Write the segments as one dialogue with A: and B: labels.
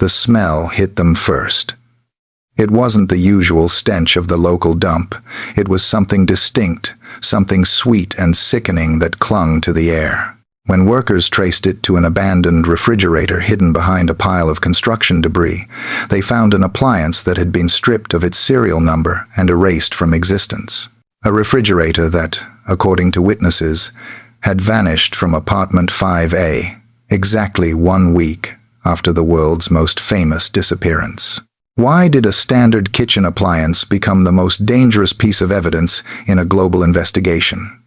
A: The smell hit them first. It wasn't the usual stench of the local dump. It was something distinct, something sweet and sickening that clung to the air. When workers traced it to an abandoned refrigerator hidden behind a pile of construction debris, they found an appliance that had been stripped of its serial number and erased from existence. A refrigerator that, according to witnesses, had vanished from apartment 5A exactly 1 week after the world's most famous disappearance. Why did a standard kitchen appliance become the most dangerous piece of evidence in a global investigation?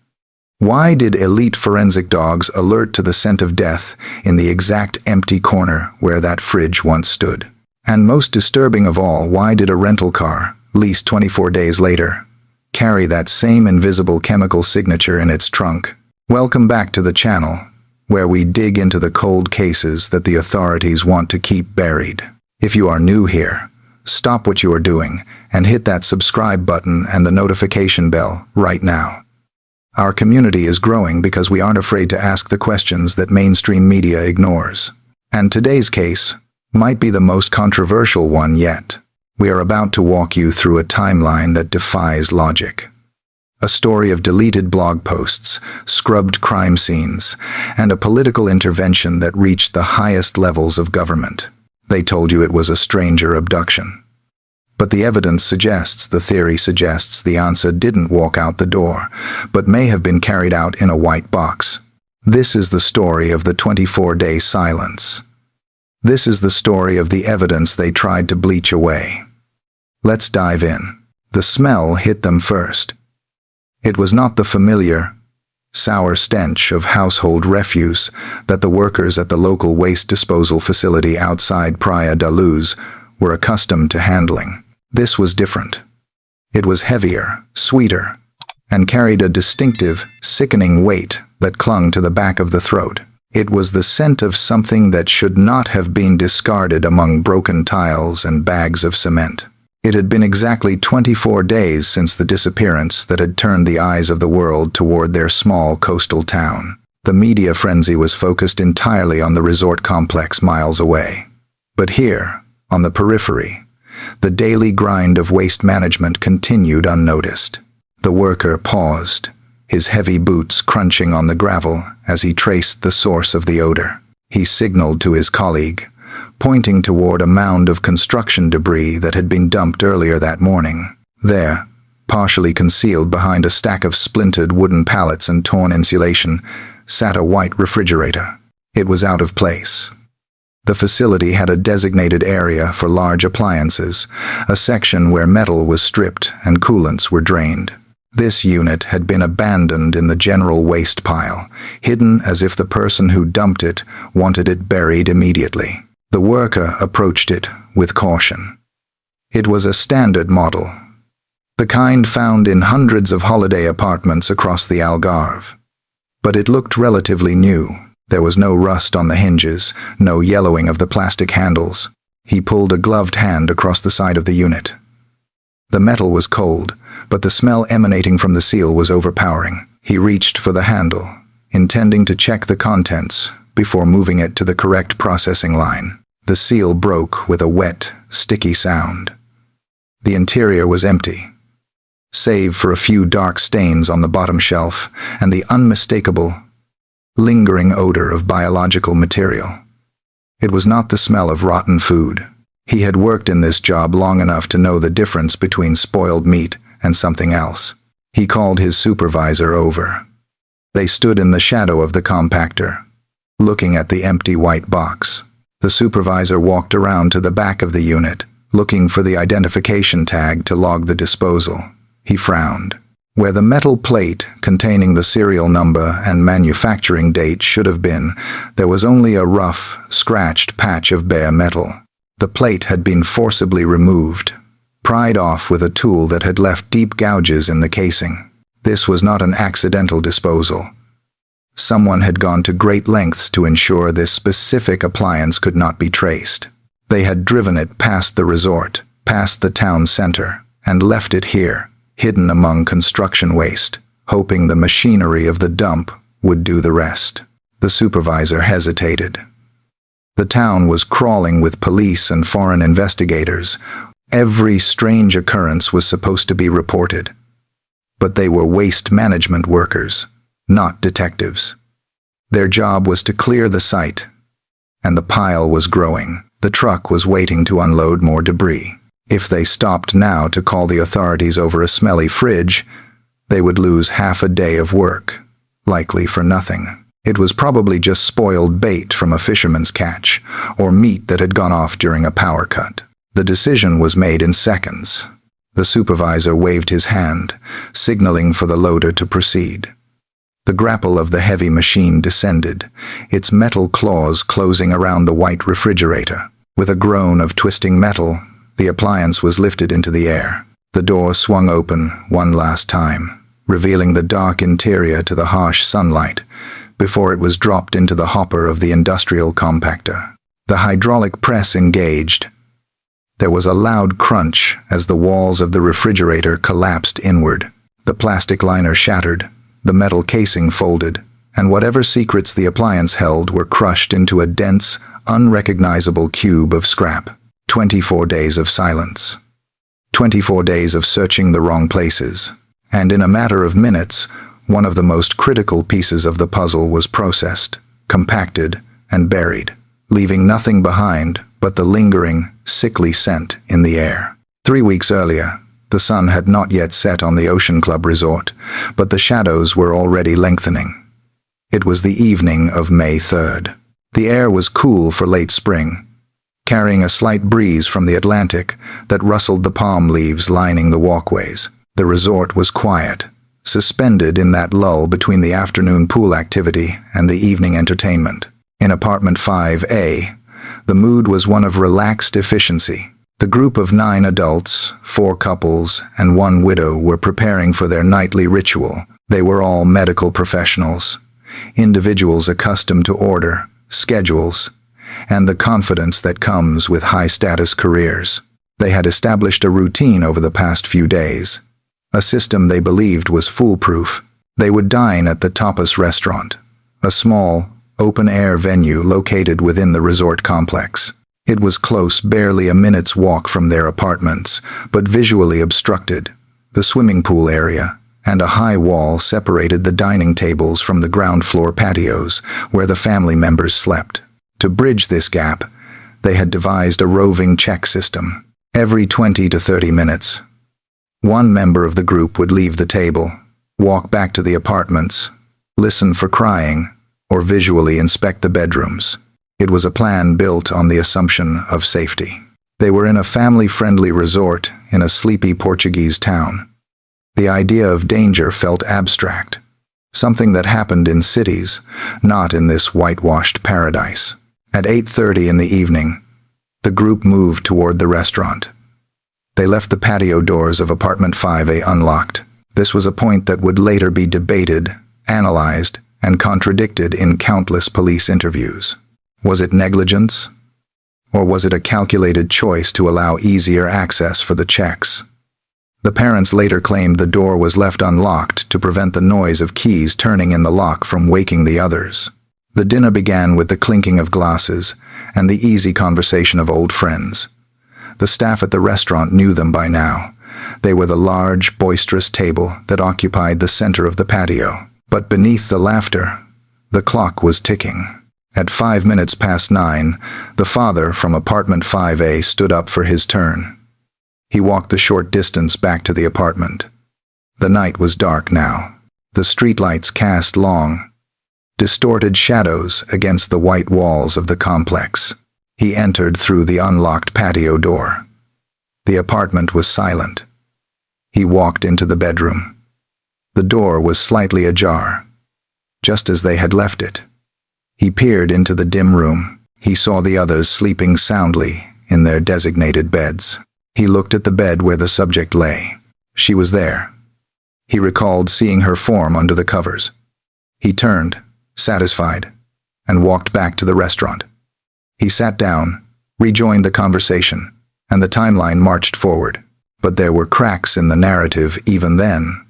A: Why did elite forensic dogs alert to the scent of death in the exact empty corner where that fridge once stood? And most disturbing of all, why did a rental car, leased 24 days later, carry that same invisible chemical signature in its trunk? Welcome back to the channel, where we dig into the cold cases that the authorities want to keep buried. If you are new here, stop what you are doing and hit that subscribe button and the notification bell right now. Our community is growing because we aren't afraid to ask the questions that mainstream media ignores. And today's case might be the most controversial one yet. We are about to walk you through a timeline that defies logic. A story of deleted blog posts, scrubbed crime scenes, and a political intervention that reached the highest levels of government. They told you it was a stranger abduction. But the evidence suggests, the theory suggests, the answer didn't walk out the door, but may have been carried out in a white box. This is the story of the 24-day silence. This is the story of the evidence they tried to bleach away. Let's dive in. The smell hit them first. It was not the familiar, sour stench of household refuse that the workers at the local waste disposal facility outside Praia da Luz were accustomed to handling. This was different. It was heavier, sweeter, and carried a distinctive, sickening weight that clung to the back of the throat. It was the scent of something that should not have been discarded among broken tiles and bags of cement. It had been exactly 24 days since the disappearance that had turned the eyes of the world toward their small coastal town. The media frenzy was focused entirely on the resort complex miles away. But here, on the periphery, the daily grind of waste management continued unnoticed. The worker paused, his heavy boots crunching on the gravel as he traced the source of the odor. He signaled to his colleague, pointing toward a mound of construction debris that had been dumped earlier that morning. There, partially concealed behind a stack of splintered wooden pallets and torn insulation, sat a white refrigerator. It was out of place. The facility had a designated area for large appliances, a section where metal was stripped and coolants were drained. This unit had been abandoned in the general waste pile, hidden as if the person who dumped it wanted it buried immediately. The worker approached it with caution. It was a standard model, the kind found in hundreds of holiday apartments across the Algarve. But it looked relatively new. There was no rust on the hinges, no yellowing of the plastic handles. He pulled a gloved hand across the side of the unit. The metal was cold, but the smell emanating from the seal was overpowering. He reached for the handle, intending to check the contents before moving it to the correct processing line. The seal broke with a wet, sticky sound. The interior was empty, save for a few dark stains on the bottom shelf and the unmistakable, lingering odor of biological material. It was not the smell of rotten food. He had worked in this job long enough to know the difference between spoiled meat and something else. He called his supervisor over. They stood in the shadow of the compactor, looking at the empty white box. The supervisor walked around to the back of the unit, looking for the identification tag to log the disposal. He frowned. Where the metal plate containing the serial number and manufacturing date should have been, there was only a rough, scratched patch of bare metal. The plate had been forcibly removed, pried off with a tool that had left deep gouges in the casing. This was not an accidental disposal. Someone had gone to great lengths to ensure this specific appliance could not be traced. They had driven it past the resort, past the town center, and left it here, hidden among construction waste, hoping the machinery of the dump would do the rest. The supervisor hesitated. The town was crawling with police and foreign investigators. Every strange occurrence was supposed to be reported. But they were waste management workers, not detectives. Their job was to clear the site, and the pile was growing. The truck was waiting to unload more debris. If they stopped now to call the authorities over a smelly fridge, they would lose half a day of work, likely for nothing. It was probably just spoiled bait from a fisherman's catch, or meat that had gone off during a power cut. The decision was made in seconds. The supervisor waved his hand, signaling for the loader to proceed. The grapple of the heavy machine descended, its metal claws closing around the white refrigerator. With a groan of twisting metal, the appliance was lifted into the air. The door swung open one last time, revealing the dark interior to the harsh sunlight, before it was dropped into the hopper of the industrial compactor. The hydraulic press engaged. There was a loud crunch as the walls of the refrigerator collapsed inward. The plastic liner shattered, the metal casing folded, and whatever secrets the appliance held were crushed into a dense, unrecognizable cube of scrap. 24 days of silence. 24 days of searching the wrong places. And in a matter of minutes, one of the most critical pieces of the puzzle was processed, compacted, and buried, leaving nothing behind but the lingering, sickly scent in the air. 3 weeks earlier, the sun had not yet set on the Ocean Club resort, but the shadows were already lengthening. It was the evening of May 3rd. The air was cool for late spring, carrying a slight breeze from the Atlantic that rustled the palm leaves lining the walkways. The resort was quiet, suspended in that lull between the afternoon pool activity and the evening entertainment. In apartment 5A, the mood was one of relaxed efficiency. The group of 9 adults, 4 couples, and 1 widow were preparing for their nightly ritual. They were all medical professionals, individuals accustomed to order, schedules, and the confidence that comes with high-status careers. They had established a routine over the past few days, a system they believed was foolproof. They would dine at the Tapas restaurant, a small, open-air venue located within the resort complex. It was close, barely a minute's walk from their apartments, but visually obstructed. The swimming pool area and a high wall separated the dining tables from the ground floor patios where the family members slept. To bridge this gap, they had devised a roving check system. Every 20 to 30 minutes, one member of the group would leave the table, walk back to the apartments, listen for crying, or visually inspect the bedrooms. It was a plan built on the assumption of safety. They were in a family-friendly resort in a sleepy Portuguese town. The idea of danger felt abstract, something that happened in cities, not in this whitewashed paradise. At 8:30 in the evening, the group moved toward the restaurant. They left the patio doors of apartment 5A unlocked. This was a point that would later be debated, analyzed, and contradicted in countless police interviews. Was it negligence? Or was it a calculated choice to allow easier access for the checks? The parents later claimed the door was left unlocked to prevent the noise of keys turning in the lock from waking the others. The dinner began with the clinking of glasses and the easy conversation of old friends. The staff at the restaurant knew them by now. They were the large, boisterous table that occupied the center of the patio. But beneath the laughter, the clock was ticking. At 5 minutes past 9, the father from apartment 5A stood up for his turn. He walked the short distance back to the apartment. The night was dark now. The streetlights cast long, distorted shadows against the white walls of the complex. He entered through the unlocked patio door. The apartment was silent. He walked into the bedroom. The door was slightly ajar, just as they had left it. He peered into the dim room. He saw the others sleeping soundly in their designated beds. He looked at the bed where the subject lay. She was there. He recalled seeing her form under the covers. He turned, satisfied, and walked back to the restaurant. He sat down, rejoined the conversation, and the timeline marched forward. But there were cracks in the narrative even then.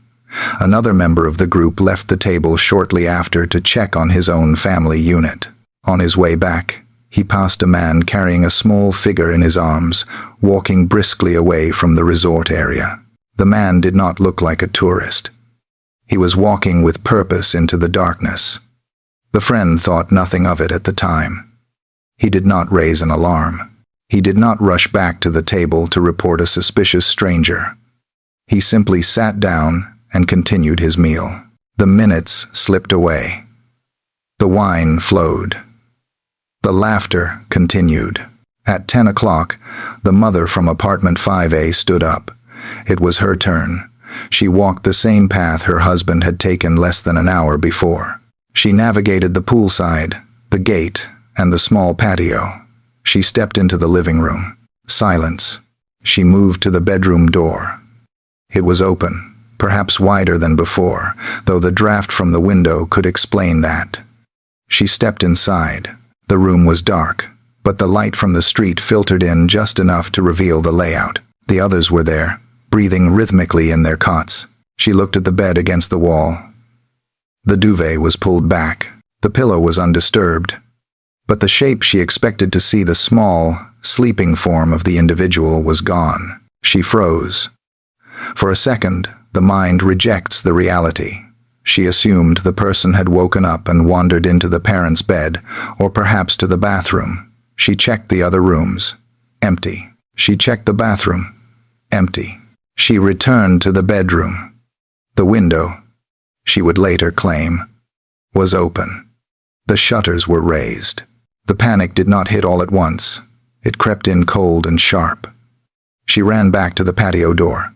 A: Another member of the group left the table shortly after to check on his own family unit. On his way back, He passed a man carrying a small figure in his arms, walking briskly away from the resort area. The man did not look like a tourist. He was walking with purpose into the darkness. The friend thought nothing of it at the time. He did not raise an alarm. He did not rush back to the table to report a suspicious stranger. He simply sat down and continued his meal. The minutes slipped away. The wine flowed. The laughter continued. At 10 o'clock, the mother from apartment 5A stood up. It was her turn. She walked the same path her husband had taken less than an hour before. She navigated the poolside, the gate, and the small patio. She stepped into the living room. Silence. She moved to the bedroom door. It was open, perhaps wider than before, though the draft from the window could explain that. She stepped inside. The room was dark, but the light from the street filtered in just enough to reveal the layout. The others were there, breathing rhythmically in their cots. She looked at the bed against the wall. The duvet was pulled back. The pillow was undisturbed. But the shape she expected to see, the small, sleeping form of the individual, was gone. She froze. For a second, the mind rejects the reality. She assumed the person had woken up and wandered into the parents' bed, or perhaps to the bathroom. She checked the other rooms. Empty. She checked the bathroom. Empty. She returned to the bedroom. The window, she would later claim, was open. The shutters were raised. The panic did not hit all at once. It crept in cold and sharp. She ran back to the patio door.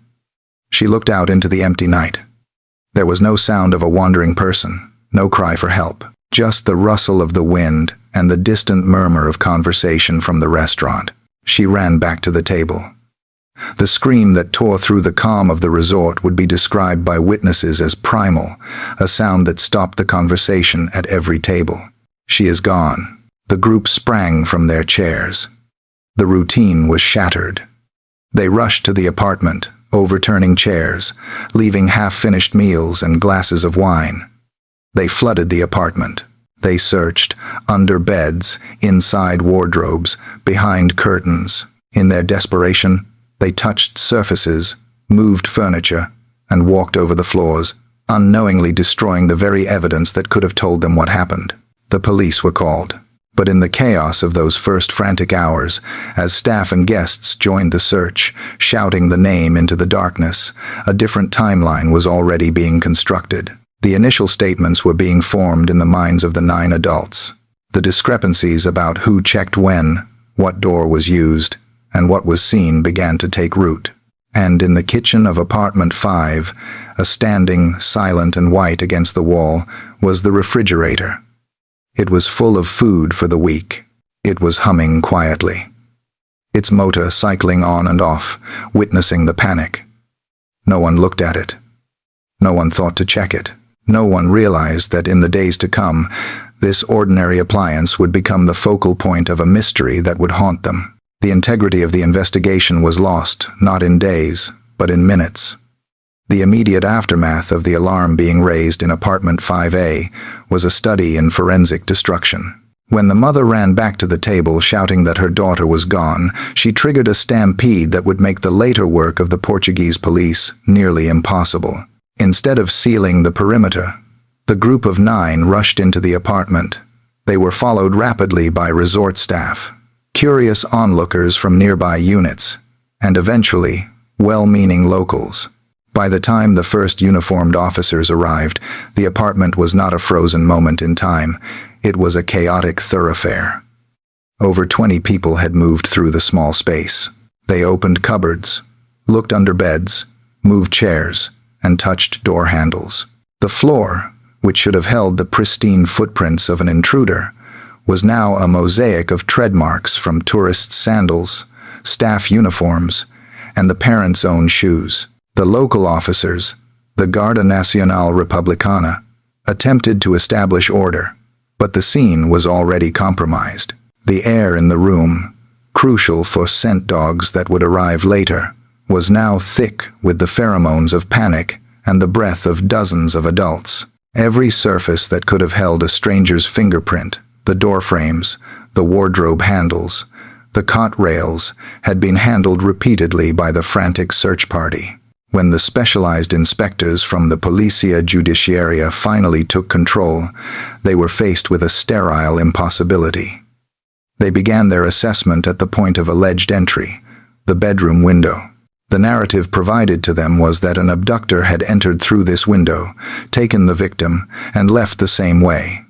A: She looked out into the empty night. There was no sound of a wandering person, no cry for help, just the rustle of the wind and the distant murmur of conversation from the restaurant. She ran back to the table. The scream that tore through the calm of the resort would be described by witnesses as primal, a sound that stopped the conversation at every table. She is gone. The group sprang from their chairs. The routine was shattered. They rushed to the apartment, overturning chairs, leaving half-finished meals and glasses of wine. They flooded the apartment. They searched, under beds, inside wardrobes, behind curtains. In their desperation, they touched surfaces, moved furniture, and walked over the floors, unknowingly destroying the very evidence that could have told them what happened. The police were called. But in the chaos of those first frantic hours, as staff and guests joined the search, shouting the name into the darkness, a different timeline was already being constructed. The initial statements were being formed in the minds of the 9 adults. The discrepancies about who checked when, what door was used, and what was seen began to take root. And in the kitchen of apartment 5, a standing, silent and white against the wall, was the refrigerator. It was full of food for the week. It was humming quietly, its motor cycling on and off, witnessing the panic. No one looked at it. No one thought to check it. No one realized that in the days to come, this ordinary appliance would become the focal point of a mystery that would haunt them. The integrity of the investigation was lost, not in days, but in minutes. The immediate aftermath of the alarm being raised in apartment 5A was a study in forensic destruction. When the mother ran back to the table shouting that her daughter was gone, she triggered a stampede that would make the later work of the Portuguese police nearly impossible. Instead of sealing the perimeter, the group of 9 rushed into the apartment. They were followed rapidly by resort staff, curious onlookers from nearby units, and eventually, well-meaning locals. By the time the first uniformed officers arrived, the apartment was not a frozen moment in time. It was a chaotic thoroughfare. Over 20 people had moved through the small space. They opened cupboards, looked under beds, moved chairs, and touched door handles. The floor, which should have held the pristine footprints of an intruder, was now a mosaic of tread marks from tourists' sandals, staff uniforms, and the parents' own shoes. The local officers, the Guardia Nacional Republicana, attempted to establish order, but the scene was already compromised. The air in the room, crucial for scent dogs that would arrive later, was now thick with the pheromones of panic and the breath of dozens of adults. Every surface that could have held a stranger's fingerprint, the door frames, the wardrobe handles, the cot rails had been handled repeatedly by the frantic search party. When the specialized inspectors from the Policia Judiciaria finally took control, they were faced with a sterile impossibility. They began their assessment at the point of alleged entry, the bedroom window. The narrative provided to them was that an abductor had entered through this window, taken the victim, and left the same way.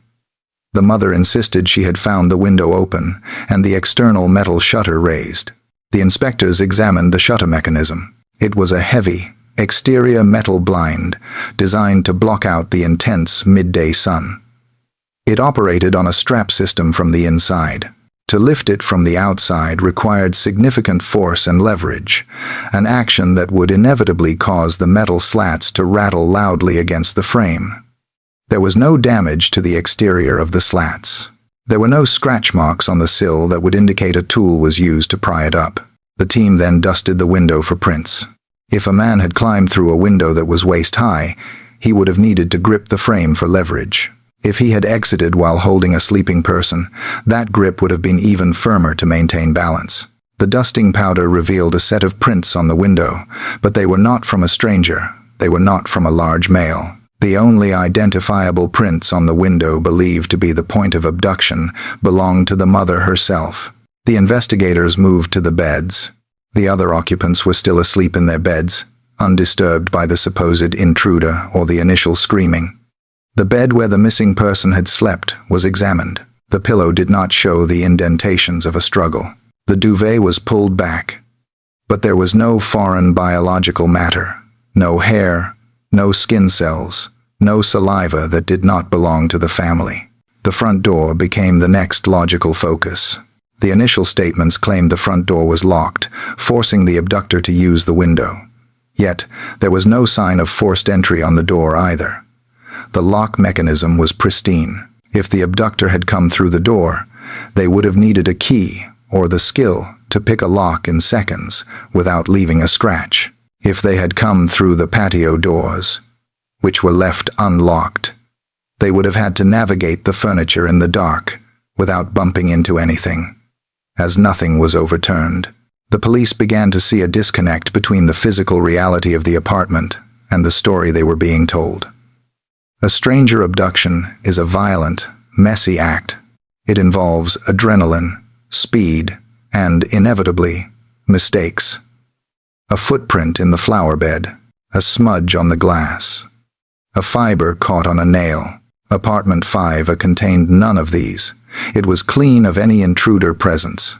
A: The mother insisted she had found the window open and the external metal shutter raised. The inspectors examined the shutter mechanism. It was a heavy, exterior metal blind designed to block out the intense midday sun. It operated on a strap system from the inside. To lift it from the outside required significant force and leverage, an action that would inevitably cause the metal slats to rattle loudly against the frame. There was no damage to the exterior of the slats. There were no scratch marks on the sill that would indicate a tool was used to pry it up. The team then dusted the window for prints. If a man had climbed through a window that was waist-high, he would have needed to grip the frame for leverage. If he had exited while holding a sleeping person, that grip would have been even firmer to maintain balance. The dusting powder revealed a set of prints on the window, but they were not from a stranger. They were not from a large male. The only identifiable prints on the window believed to be the point of abduction belonged to the mother herself. The investigators moved to the beds. The other occupants were still asleep in their beds, undisturbed by the supposed intruder or the initial screaming. The bed where the missing person had slept was examined. The pillow did not show the indentations of a struggle. The duvet was pulled back. But there was no foreign biological matter, no hair, no skin cells, no saliva that did not belong to the family. The front door became the next logical focus. The initial statements claimed the front door was locked, forcing the abductor to use the window. Yet, there was no sign of forced entry on the door either. The lock mechanism was pristine. If the abductor had come through the door, they would have needed a key or the skill to pick a lock in seconds without leaving a scratch. If they had come through the patio doors, which were left unlocked, they would have had to navigate the furniture in the dark without bumping into anything. As nothing was overturned, the police began to see a disconnect between the physical reality of the apartment and the story they were being told. A stranger abduction is a violent, messy act. It involves adrenaline, speed, and, inevitably, mistakes. A footprint in the flower bed, a smudge on the glass, a fiber caught on a nail. Apartment 5 contained none of these. It was clean of any intruder presence.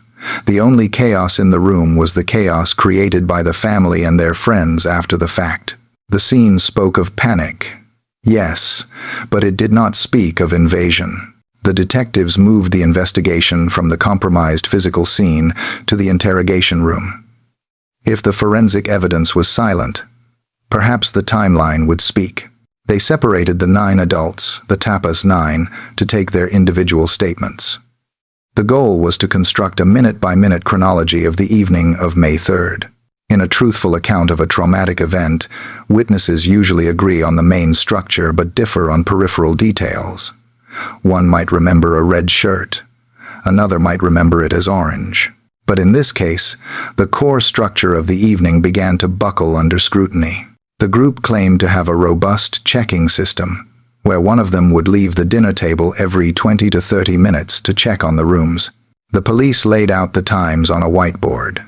A: The only chaos in the room was the chaos created by the family and their friends after the fact. The scene spoke of panic. Yes, but it did not speak of invasion. The detectives moved the investigation from the compromised physical scene to the interrogation room. If the forensic evidence was silent, perhaps the timeline would speak. They separated the 9 adults, the Tapas 9, to take their individual statements. The goal was to construct a minute-by-minute chronology of the evening of May 3rd. In a truthful account of a traumatic event, witnesses usually agree on the main structure but differ on peripheral details. One might remember a red shirt. Another might remember it as orange. But in this case, the core structure of the evening began to buckle under scrutiny. The group claimed to have a robust checking system, where one of them would leave the dinner table every 20 to 30 minutes to check on the rooms. The police laid out the times on a whiteboard.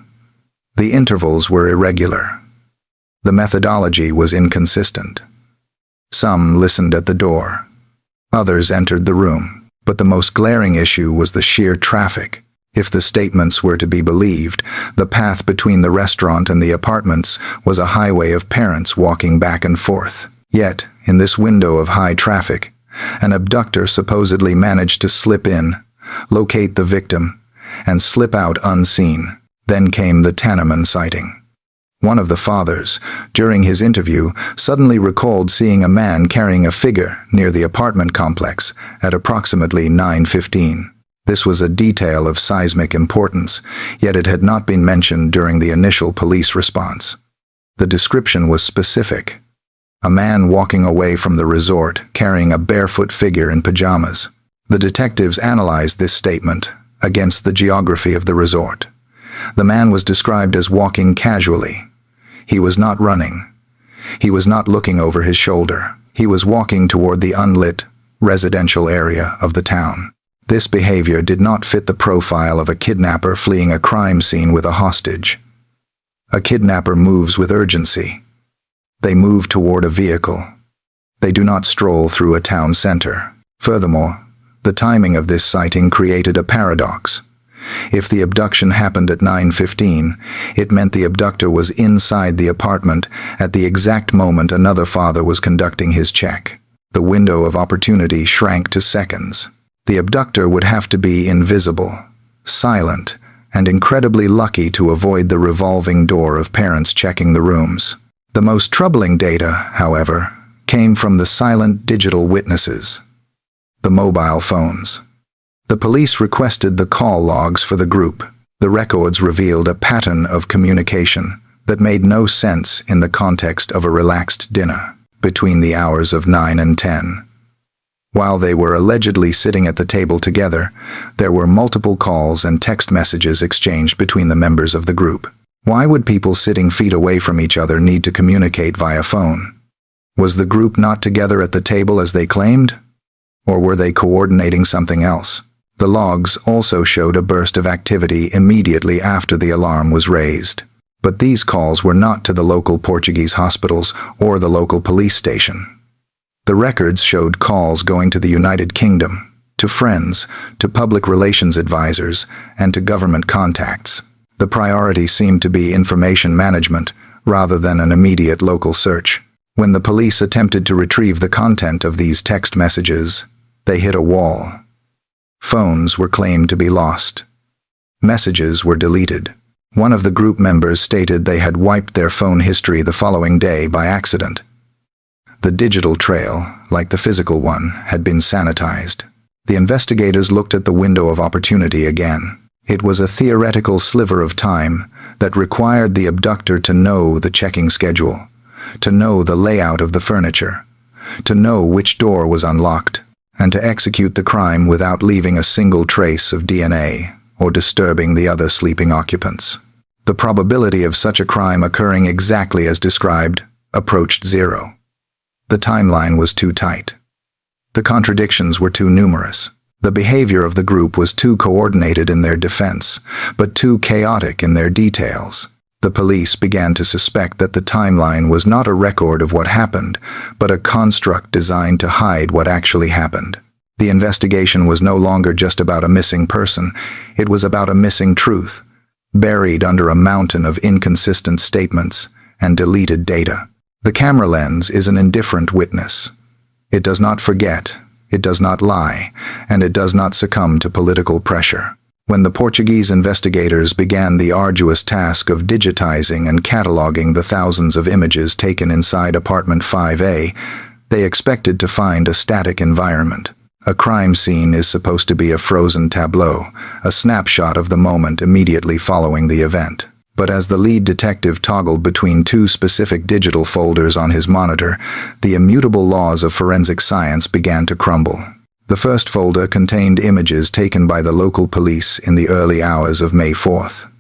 A: The intervals were irregular. The methodology was inconsistent. Some listened at the door. Others entered the room. But the most glaring issue was the sheer traffic. If the statements were to be believed, the path between the restaurant and the apartments was a highway of parents walking back and forth. Yet, in this window of high traffic, an abductor supposedly managed to slip in, locate the victim, and slip out unseen. Then came the Tanneman sighting. One of the fathers, during his interview, suddenly recalled seeing a man carrying a figure near the apartment complex at approximately 9:15. This was a detail of seismic importance, yet it had not been mentioned during the initial police response. The description was specific. A man walking away from the resort carrying a barefoot figure in pajamas. The detectives analyzed this statement, against the geography of the resort. The man was described as walking casually. He was not running. He was not looking over his shoulder. He was walking toward the unlit, residential area of the town. This behavior did not fit the profile of a kidnapper fleeing a crime scene with a hostage. A kidnapper moves with urgency. They move toward a vehicle. They do not stroll through a town center. Furthermore, the timing of this sighting created a paradox. If the abduction happened at 9:15, it meant the abductor was inside the apartment at the exact moment another father was conducting his check. The window of opportunity shrank to seconds. The abductor would have to be invisible, silent, and incredibly lucky to avoid the revolving door of parents checking the rooms. The most troubling data, however, came from the silent digital witnesses, the mobile phones. The police requested the call logs for the group. The records revealed a pattern of communication that made no sense in the context of a relaxed dinner between the hours of 9 and 10. While they were allegedly sitting at the table together, there were multiple calls and text messages exchanged between the members of the group. Why would people sitting feet away from each other need to communicate via phone? Was the group not together at the table as they claimed? Or were they coordinating something else? The logs also showed a burst of activity immediately after the alarm was raised. But these calls were not to the local Portuguese hospitals or the local police station. The records showed calls going to the United Kingdom, to friends, to public relations advisors, and to government contacts. The priority seemed to be information management rather than an immediate local search. When the police attempted to retrieve the content of these text messages, they hit a wall. Phones were claimed to be lost. Messages were deleted. One of the group members stated they had wiped their phone history the following day by accident. The digital trail, like the physical one, had been sanitized. The investigators looked at the window of opportunity again. It was a theoretical sliver of time that required the abductor to know the checking schedule, to know the layout of the furniture, to know which door was unlocked, and to execute the crime without leaving a single trace of DNA or disturbing the other sleeping occupants. The probability of such a crime occurring exactly as described approached zero. The timeline was too tight. The contradictions were too numerous. The behavior of the group was too coordinated in their defense, but too chaotic in their details. The police began to suspect that the timeline was not a record of what happened, but a construct designed to hide what actually happened. The investigation was no longer just about a missing person, it was about a missing truth, buried under a mountain of inconsistent statements and deleted data. The camera lens is an indifferent witness. It does not forget, it does not lie, and it does not succumb to political pressure. When the Portuguese investigators began the arduous task of digitizing and cataloging the thousands of images taken inside apartment 5A, they expected to find a static environment. A crime scene is supposed to be a frozen tableau, a snapshot of the moment immediately following the event. But as the lead detective toggled between two specific digital folders on his monitor, the immutable laws of forensic science began to crumble. The first folder contained images taken by the local police in the early hours of May 4th.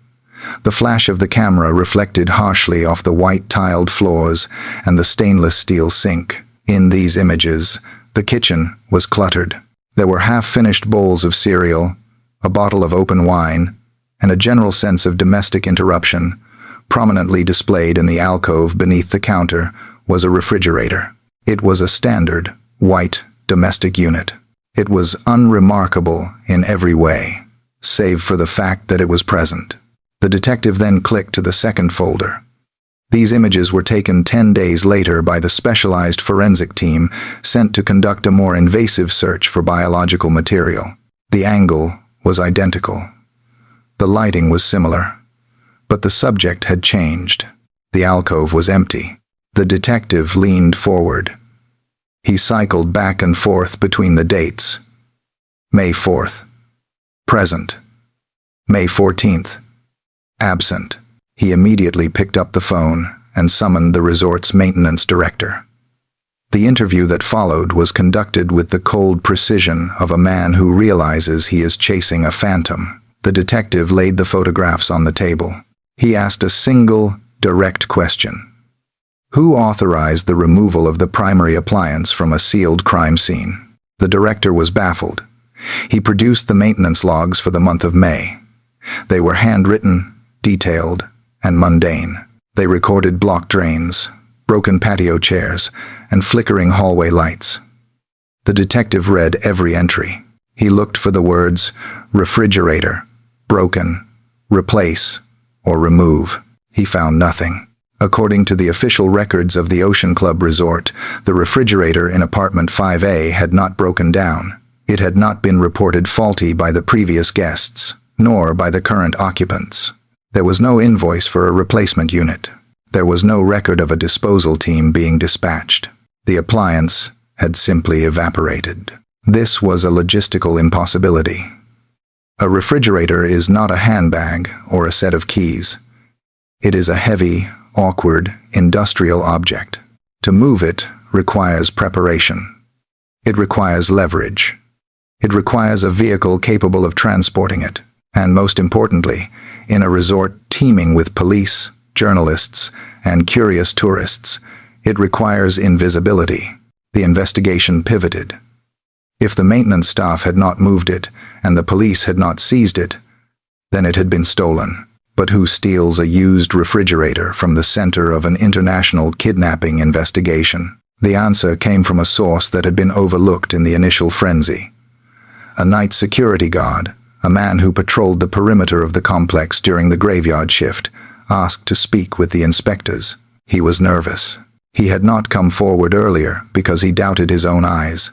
A: The flash of the camera reflected harshly off the white tiled floors and the stainless steel sink. In these images, the kitchen was cluttered. There were half-finished bowls of cereal, a bottle of open wine, and a general sense of domestic interruption. Prominently displayed in the alcove beneath the counter was a refrigerator. It was a standard, white, domestic unit. It was unremarkable in every way, save for the fact that it was present. The detective then clicked to the second folder. These images were taken 10 days later by the specialized forensic team sent to conduct a more invasive search for biological material. The angle was identical. The lighting was similar, but the subject had changed. The alcove was empty. The detective leaned forward. He cycled back and forth between the dates. May 4th. Present. May 14th. Absent. He immediately picked up the phone and summoned the resort's maintenance director. The interview that followed was conducted with the cold precision of a man who realizes he is chasing a phantom. The detective laid the photographs on the table. He asked a single, direct question. Who authorized the removal of the primary appliance from a sealed crime scene? The director was baffled. He produced the maintenance logs for the month of May. They were handwritten, detailed, and mundane. They recorded blocked drains, broken patio chairs, and flickering hallway lights. The detective read every entry. He looked for the words refrigerator, broken, replace, or remove. He found nothing. According to the official records of the Ocean Club Resort, the refrigerator in apartment 5A had not broken down. It had not been reported faulty by the previous guests, nor by the current occupants. There was no invoice for a replacement unit. There was no record of a disposal team being dispatched. The appliance had simply evaporated. This was a logistical impossibility. A refrigerator is not a handbag or a set of keys. It is a heavy, awkward, industrial object. To move it requires preparation. It requires leverage. It requires a vehicle capable of transporting it. And most importantly, in a resort teeming with police, journalists, and curious tourists, it requires invisibility. The investigation pivoted. If the maintenance staff had not moved it, and the police had not seized it, then it had been stolen. But who steals a used refrigerator from the center of an international kidnapping investigation? The answer came from a source that had been overlooked in the initial frenzy. A night security guard, a man who patrolled the perimeter of the complex during the graveyard shift, asked to speak with the inspectors. He was nervous. He had not come forward earlier because he doubted his own eyes.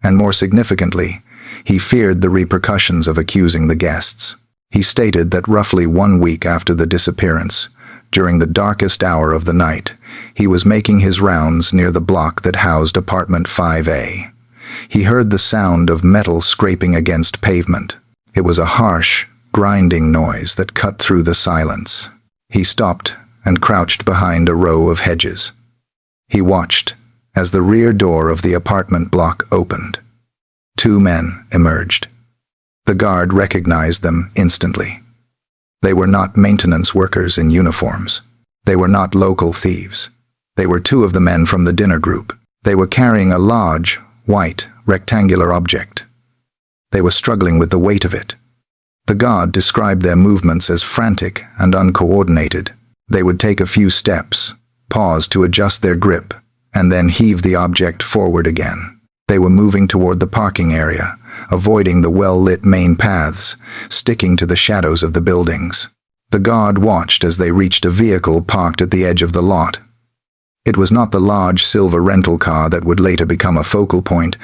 A: And more significantly, he feared the repercussions of accusing the guests. He stated that roughly 1 week after the disappearance, during the darkest hour of the night, he was making his rounds near the block that housed apartment 5A. He heard the sound of metal scraping against pavement. It was a harsh, grinding noise that cut through the silence. He stopped and crouched behind a row of hedges. He watched as the rear door of the apartment block opened. 2 men emerged. The guard recognized them instantly. They were not maintenance workers in uniforms. They were not local thieves. They were 2 of the men from the dinner group. They were carrying a large, white, rectangular object. They were struggling with the weight of it. The guard described their movements as frantic and uncoordinated. They would take a few steps, pause to adjust their grip, and then heave the object forward again. They were moving toward the parking area, avoiding the well-lit main paths, sticking to the shadows of the buildings. The guard watched as they reached a vehicle parked at the edge of the lot. It was not the large silver rental car that would later become a focal point,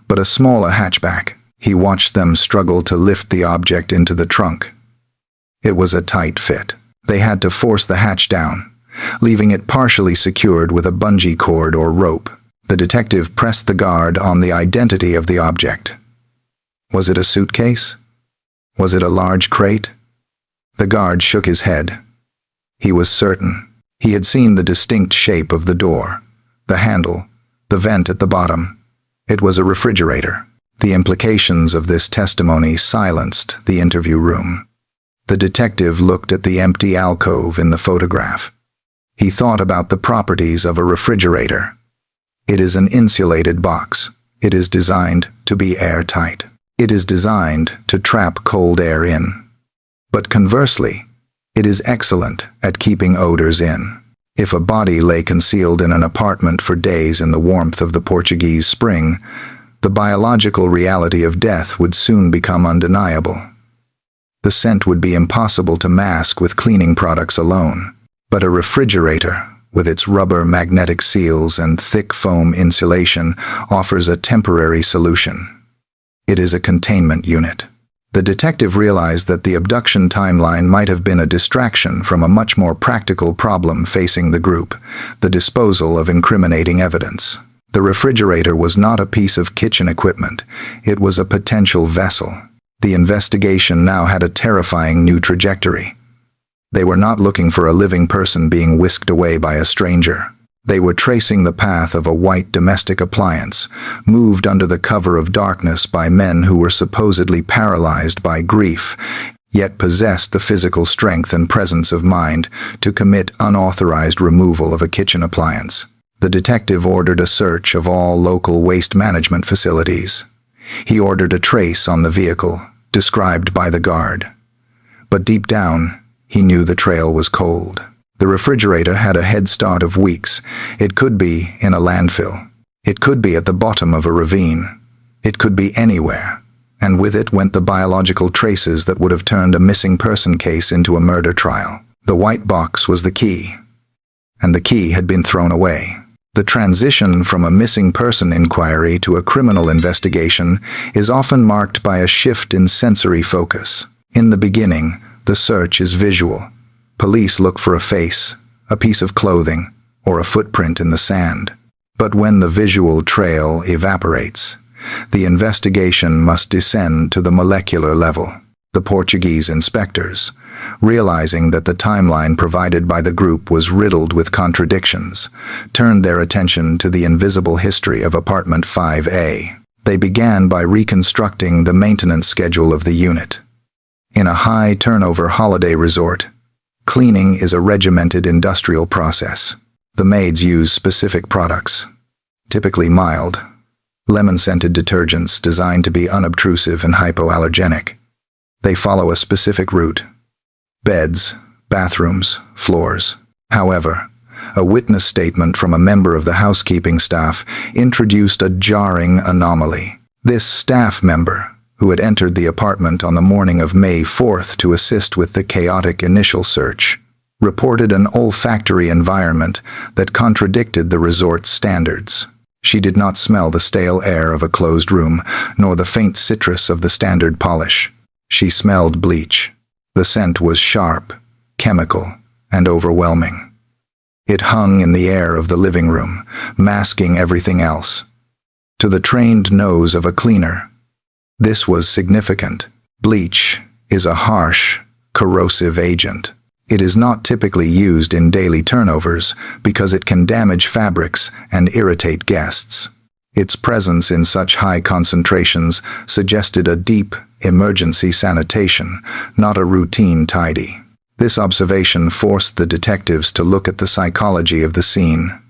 A: but a smaller hatchback. He watched them struggle to lift the object into the trunk. It was a tight fit. They had to force the hatch down, leaving it partially secured with a bungee cord or rope. The detective pressed the guard on the identity of the object. Was it a suitcase? Was it a large crate? The guard shook his head. He was certain. He had seen the distinct shape of the door, the handle, the vent at the bottom. It was a refrigerator. The implications of this testimony silenced the interview room. The detective looked at the empty alcove in the photograph. He thought about the properties of a refrigerator. It is an insulated box. It is designed to be airtight. It is designed to trap cold air in. But conversely, it is excellent at keeping odors in. If a body lay concealed in an apartment for days in the warmth of the Portuguese spring, the biological reality of death would soon become undeniable. The scent would be impossible to mask with cleaning products alone. But a refrigerator, with its rubber magnetic seals and thick foam insulation, offers a temporary solution. It is a containment unit. The detective realized that the abduction timeline might have been a distraction from a much more practical problem facing the group, the disposal of incriminating evidence. The refrigerator was not a piece of kitchen equipment. It was a potential vessel. The investigation now had a terrifying new trajectory. They were not looking for a living person being whisked away by a stranger. They were tracing the path of a white domestic appliance, moved under the cover of darkness by men who were supposedly paralyzed by grief, yet possessed the physical strength and presence of mind to commit unauthorized removal of a kitchen appliance. The detective ordered a search of all local waste management facilities. He ordered a trace on the vehicle, described by the guard. But deep down, he knew the trail was cold. The refrigerator had a head start of weeks. It could be in a landfill. It could be at the bottom of a ravine. It could be anywhere. And with it went the biological traces that would have turned a missing person case into a murder trial. The white box was the key. And the key had been thrown away. The transition from a missing person inquiry to a criminal investigation is often marked by a shift in sensory focus. In the beginning, the search is visual. Police look for a face, a piece of clothing, or a footprint in the sand. But when the visual trail evaporates, the investigation must descend to the molecular level. The Portuguese inspectors, realizing that the timeline provided by the group was riddled with contradictions, turned their attention to the invisible history of apartment 5A. They began by reconstructing the maintenance schedule of the unit. In a high-turnover holiday resort, cleaning is a regimented industrial process. The maids use specific products, typically mild, lemon-scented detergents designed to be unobtrusive and hypoallergenic. They follow a specific route: beds, bathrooms, floors. However, a witness statement from a member of the housekeeping staff introduced a jarring anomaly. This staff member, who had entered the apartment on the morning of May 4th to assist with the chaotic initial search, reported an olfactory environment that contradicted the resort's standards. She did not smell the stale air of a closed room, nor the faint citrus of the standard polish. She smelled bleach. The scent was sharp, chemical, and overwhelming. It hung in the air of the living room, masking everything else. To the trained nose of a cleaner, this was significant. Bleach is a harsh, corrosive agent. It is not typically used in daily turnovers because it can damage fabrics and irritate guests. Its presence in such high concentrations suggested a deep, emergency sanitation, not a routine tidy. This observation forced the detectives to look at the psychology of the scene.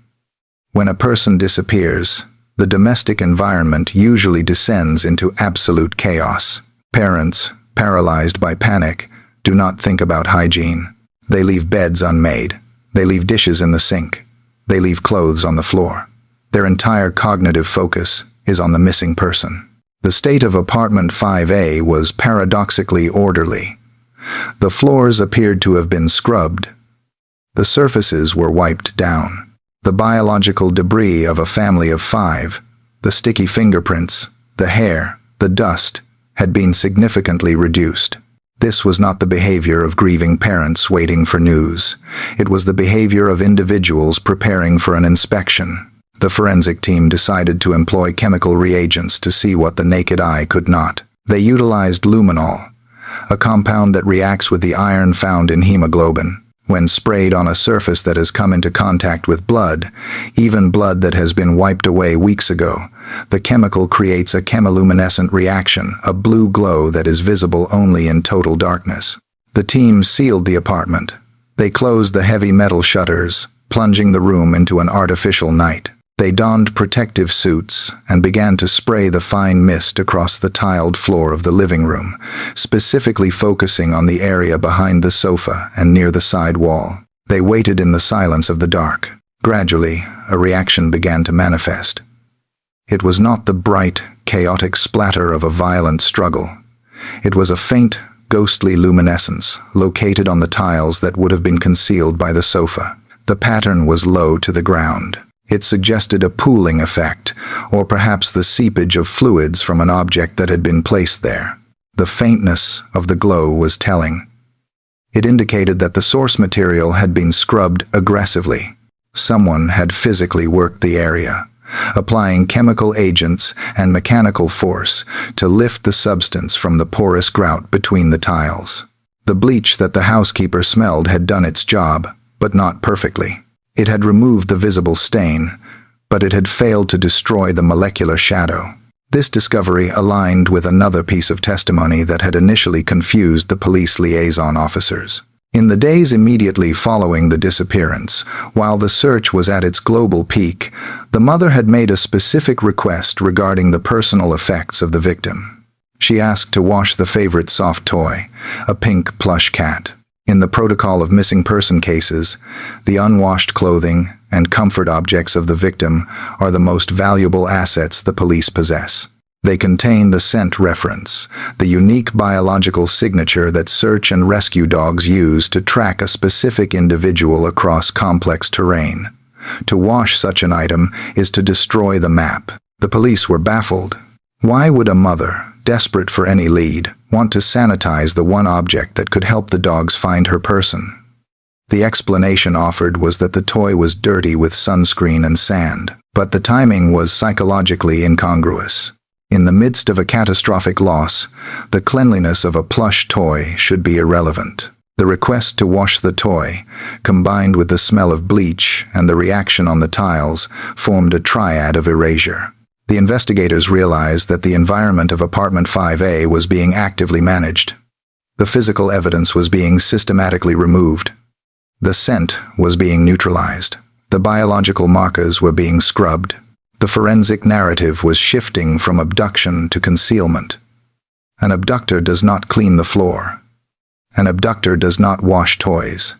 A: When a person disappears, the domestic environment usually descends into absolute chaos. Parents, paralyzed by panic, do not think about hygiene. They leave beds unmade. They leave dishes in the sink. They leave clothes on the floor. Their entire cognitive focus is on the missing person. The state of apartment 5A was paradoxically orderly. The floors appeared to have been scrubbed. The surfaces were wiped down. The biological debris of a family of 5, the sticky fingerprints, the hair, the dust, had been significantly reduced. This was not the behavior of grieving parents waiting for news. It was the behavior of individuals preparing for an inspection. The forensic team decided to employ chemical reagents to see what the naked eye could not. They utilized luminol, a compound that reacts with the iron found in hemoglobin. When sprayed on a surface that has come into contact with blood, even blood that has been wiped away weeks ago, the chemical creates a chemiluminescent reaction, a blue glow that is visible only in total darkness. The team sealed the apartment. They closed the heavy metal shutters, plunging the room into an artificial night. They donned protective suits and began to spray the fine mist across the tiled floor of the living room, specifically focusing on the area behind the sofa and near the side wall. They waited in the silence of the dark. Gradually, a reaction began to manifest. It was not the bright, chaotic splatter of a violent struggle. It was a faint, ghostly luminescence located on the tiles that would have been concealed by the sofa. The pattern was low to the ground. It suggested a pooling effect, or perhaps the seepage of fluids from an object that had been placed there. The faintness of the glow was telling. It indicated that the source material had been scrubbed aggressively. Someone had physically worked the area, applying chemical agents and mechanical force to lift the substance from the porous grout between the tiles. The bleach that the housekeeper smelled had done its job, but not perfectly. It had removed the visible stain, but it had failed to destroy the molecular shadow. This discovery aligned with another piece of testimony that had initially confused the police liaison officers. In the days immediately following the disappearance, while the search was at its global peak, the mother had made a specific request regarding the personal effects of the victim. She asked to wash the favorite soft toy, a pink plush cat. In the protocol of missing person cases, the unwashed clothing and comfort objects of the victim are the most valuable assets the police possess. They contain the scent reference, the unique biological signature that search and rescue dogs use to track a specific individual across complex terrain. To wash such an item is to destroy the map. The police were baffled. Why would a mother, desperate for any lead, want to sanitize the one object that could help the dogs find her person? The explanation offered was that the toy was dirty with sunscreen and sand, but the timing was psychologically incongruous. In the midst of a catastrophic loss, the cleanliness of a plush toy should be irrelevant. The request to wash the toy, combined with the smell of bleach and the reaction on the tiles, formed a triad of erasure. The investigators realized that the environment of apartment 5A was being actively managed. The physical evidence was being systematically removed. The scent was being neutralized. The biological markers were being scrubbed. The forensic narrative was shifting from abduction to concealment. An abductor does not clean the floor. An abductor does not wash toys.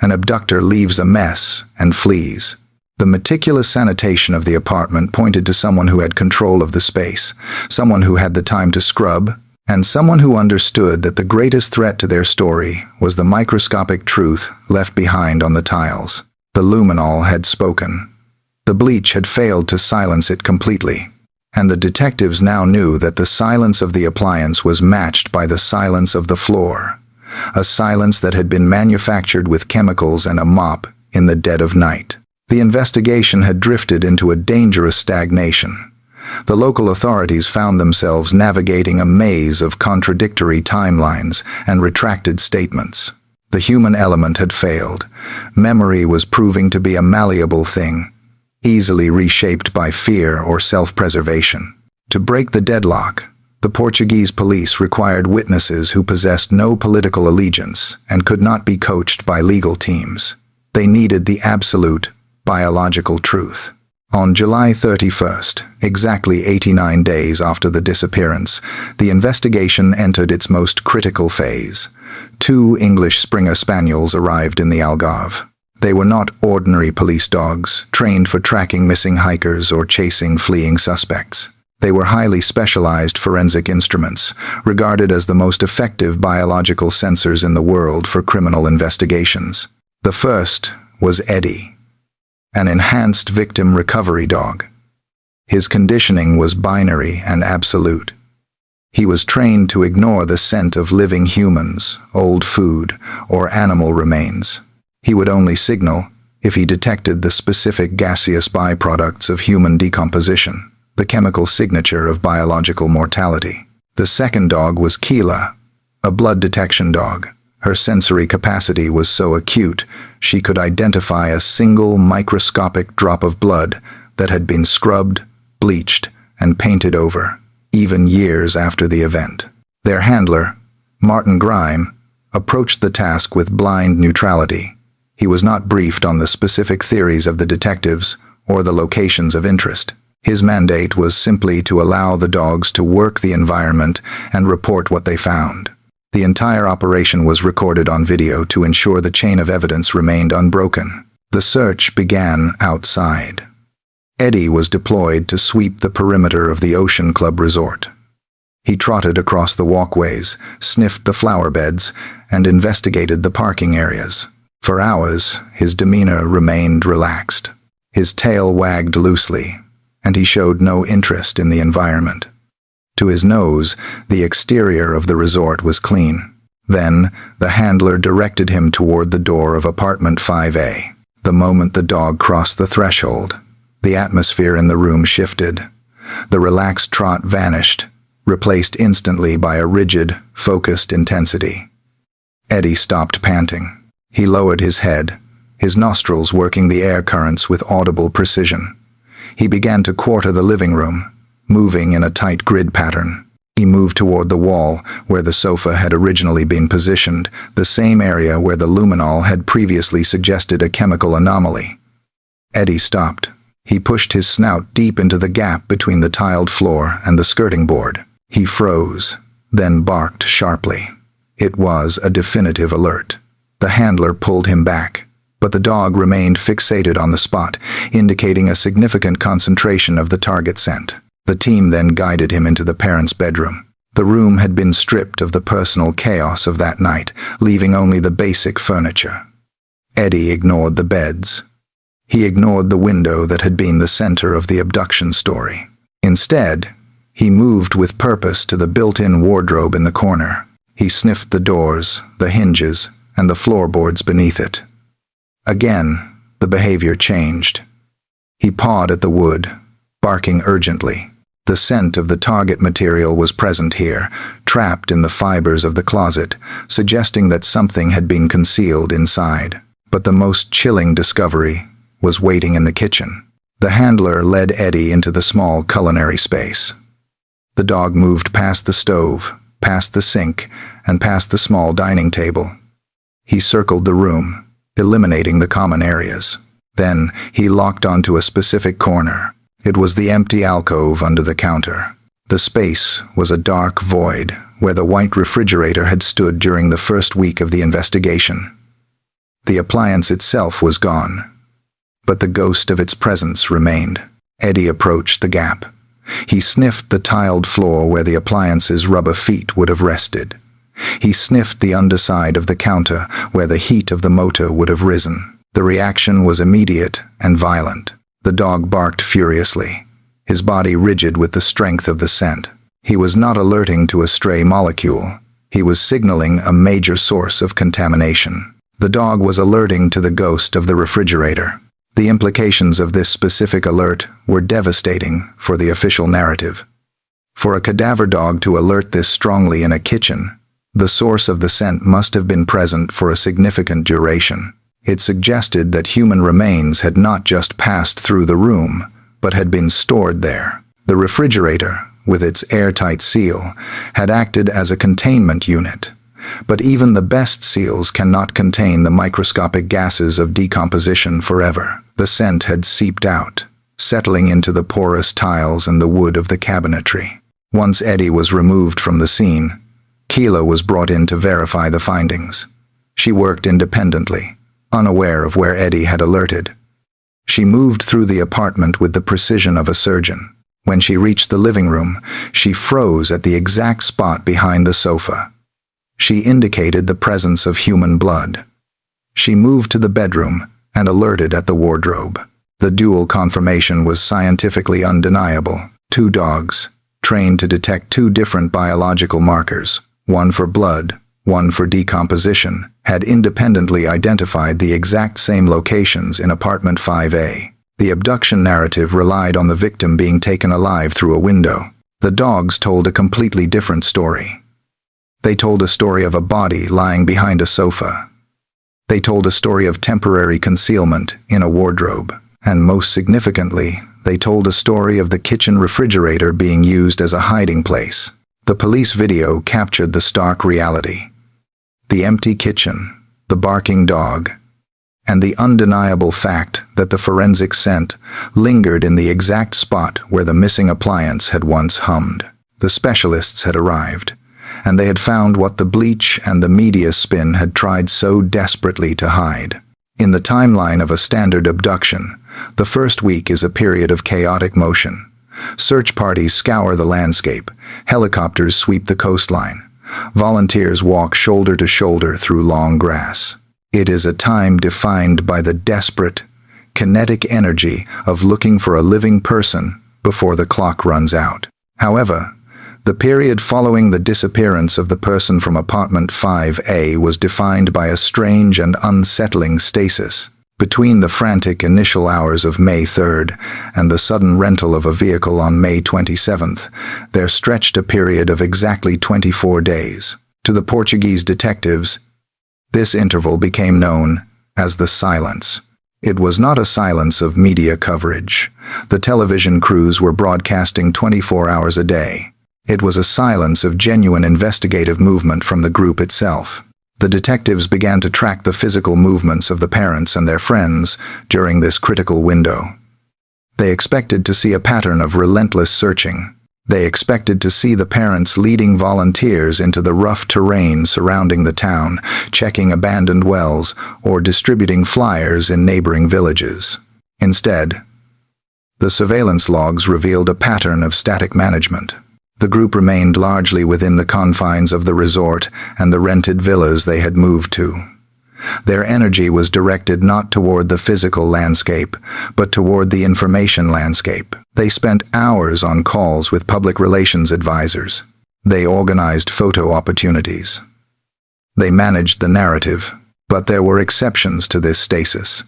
A: An abductor leaves a mess and flees. The meticulous sanitation of the apartment pointed to someone who had control of the space, someone who had the time to scrub, and someone who understood that the greatest threat to their story was the microscopic truth left behind on the tiles. The luminol had spoken. The bleach had failed to silence it completely, and the detectives now knew that the silence of the appliance was matched by the silence of the floor, a silence that had been manufactured with chemicals and a mop in the dead of night. The investigation had drifted into a dangerous stagnation. The local authorities found themselves navigating a maze of contradictory timelines and retracted statements. The human element had failed. Memory was proving to be a malleable thing, easily reshaped by fear or self-preservation. To break the deadlock, the Portuguese police required witnesses who possessed no political allegiance and could not be coached by legal teams. They needed the absolute, biological truth. On July 31st, exactly 89 days after the disappearance, the investigation entered its most critical phase. 2 English Springer Spaniels arrived in the Algarve. They were not ordinary police dogs, trained for tracking missing hikers or chasing fleeing suspects. They were highly specialized forensic instruments, regarded as the most effective biological sensors in the world for criminal investigations. The first was Eddie, an enhanced victim recovery dog. His conditioning was binary and absolute. He was trained to ignore the scent of living humans, old food, or animal remains. He would only signal if he detected the specific gaseous byproducts of human decomposition, the chemical signature of biological mortality. The second dog was Keela, a blood detection dog. Her sensory capacity was so acute, she could identify a single microscopic drop of blood that had been scrubbed, bleached, and painted over, even years after the event. Their handler, Martin Grime, approached the task with blind neutrality. He was not briefed on the specific theories of the detectives or the locations of interest. His mandate was simply to allow the dogs to work the environment and report what they found. The entire operation was recorded on video to ensure the chain of evidence remained unbroken. The search began outside. Eddie was deployed to sweep the perimeter of the Ocean Club Resort. He trotted across the walkways, sniffed the flower beds, and investigated the parking areas. For hours, his demeanor remained relaxed. His tail wagged loosely, and he showed no interest in the environment. To his nose, the exterior of the resort was clean. Then, the handler directed him toward the door of apartment 5A. The moment the dog crossed the threshold, the atmosphere in the room shifted. The relaxed trot vanished, replaced instantly by a rigid, focused intensity. Eddie stopped panting. He lowered his head, his nostrils working the air currents with audible precision. He began to quarter the living room, moving in a tight grid pattern. He moved toward the wall where the sofa had originally been positioned, the same area where the luminol had previously suggested a chemical anomaly. Eddie stopped. He pushed his snout deep into the gap between the tiled floor and the skirting board. He froze, then barked sharply. It was a definitive alert. The handler pulled him back, but the dog remained fixated on the spot, indicating a significant concentration of the target scent. The team then guided him into the parents' bedroom. The room had been stripped of the personal chaos of that night, leaving only the basic furniture. Eddie ignored the beds. He ignored the window that had been the center of the abduction story. Instead, he moved with purpose to the built-in wardrobe in the corner. He sniffed the doors, the hinges, and the floorboards beneath it. Again, the behavior changed. He pawed at the wood, barking urgently. The scent of the target material was present here, trapped in the fibers of the closet, suggesting that something had been concealed inside. But the most chilling discovery was waiting in the kitchen. The handler led Eddie into the small culinary space. The dog moved past the stove, past the sink, and past the small dining table. He circled the room, eliminating the common areas. Then he locked onto a specific corner. It was the empty alcove under the counter. The space was a dark void where the white refrigerator had stood during the first week of the investigation. The appliance itself was gone, but the ghost of its presence remained. Eddie approached the gap. He sniffed the tiled floor where the appliance's rubber feet would have rested. He sniffed the underside of the counter where the heat of the motor would have risen. The reaction was immediate and violent. The dog barked furiously, his body rigid with the strength of the scent. He was not alerting to a stray molecule. He was signaling a major source of contamination. The dog was alerting to the ghost of the refrigerator. The implications of this specific alert were devastating for the official narrative. For a cadaver dog to alert this strongly in a kitchen, the source of the scent must have been present for a significant duration. It suggested that human remains had not just passed through the room, but had been stored there. The refrigerator, with its airtight seal, had acted as a containment unit. But even the best seals cannot contain the microscopic gases of decomposition forever. The scent had seeped out, settling into the porous tiles and the wood of the cabinetry. Once Eddie was removed from the scene, Keela was brought in to verify the findings. She worked independently, unaware of where Eddie had alerted. She moved through the apartment with the precision of a surgeon. When she reached the living room, she froze at the exact spot behind the sofa. She indicated the presence of human blood. She moved to the bedroom and alerted at the wardrobe. The dual confirmation was scientifically undeniable. Two dogs, trained to detect two different biological markers, one for blood, one for decomposition, had independently identified the exact same locations in apartment 5A. The abduction narrative relied on the victim being taken alive through a window. The dogs told a completely different story. They told a story of a body lying behind a sofa. They told a story of temporary concealment in a wardrobe. And most significantly, they told a story of the kitchen refrigerator being used as a hiding place. The police video captured the stark reality. The empty kitchen, the barking dog, and the undeniable fact that the forensic scent lingered in the exact spot where the missing appliance had once hummed. The specialists had arrived, and they had found what the bleach and the media spin had tried so desperately to hide. In the timeline of a standard abduction, the first week is a period of chaotic motion. Search parties scour the landscape, helicopters sweep the coastline, volunteers walk shoulder to shoulder through long grass. It is a time defined by the desperate, kinetic energy of looking for a living person before the clock runs out. However, the period following the disappearance of the person from apartment 5A was defined by a strange and unsettling stasis. Between the frantic initial hours of May 3rd and the sudden rental of a vehicle on May 27th, there stretched a period of exactly 24 days. To the Portuguese detectives, this interval became known as the silence. It was not a silence of media coverage. The television crews were broadcasting 24 hours a day. It was a silence of genuine investigative movement from the group itself. The detectives began to track the physical movements of the parents and their friends during this critical window. They expected to see a pattern of relentless searching. They expected to see the parents leading volunteers into the rough terrain surrounding the town, checking abandoned wells, or distributing flyers in neighboring villages. Instead, the surveillance logs revealed a pattern of static management. The group remained largely within the confines of the resort and the rented villas they had moved to. Their energy was directed not toward the physical landscape, but toward the information landscape. They spent hours on calls with public relations advisors. They organized photo opportunities. They managed the narrative, but there were exceptions to this stasis,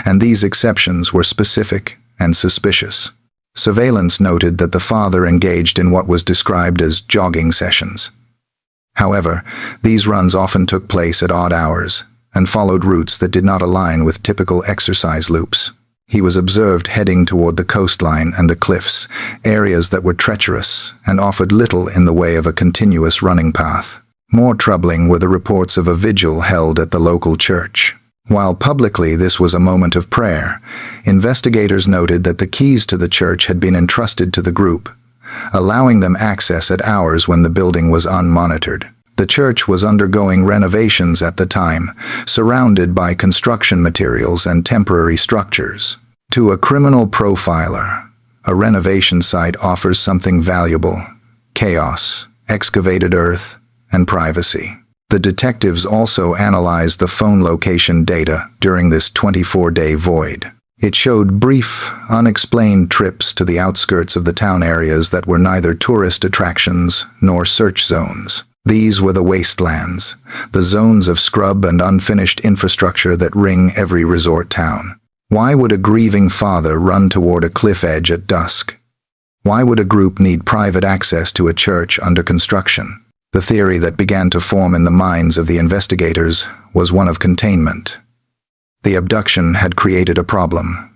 A: and these exceptions were specific and suspicious. Surveillance noted that the father engaged in what was described as jogging sessions. However, these runs often took place at odd hours and followed routes that did not align with typical exercise loops. He was observed heading toward the coastline and the cliffs, areas that were treacherous and offered little in the way of a continuous running path. More troubling were the reports of a vigil held at the local church. While publicly this was a moment of prayer, investigators noted that the keys to the church had been entrusted to the group, allowing them access at hours when the building was unmonitored. The church was undergoing renovations at the time, surrounded by construction materials and temporary structures. To a criminal profiler, a renovation site offers something valuable: chaos, excavated earth, and privacy. The detectives also analyzed the phone location data during this 24-day void. It showed brief, unexplained trips to the outskirts of the town areas that were neither tourist attractions nor search zones. These were the wastelands, the zones of scrub and unfinished infrastructure that ring every resort town. Why would a grieving father run toward a cliff edge at dusk? Why would a group need private access to a church under construction? The theory that began to form in the minds of the investigators was one of containment. The abduction had created a problem.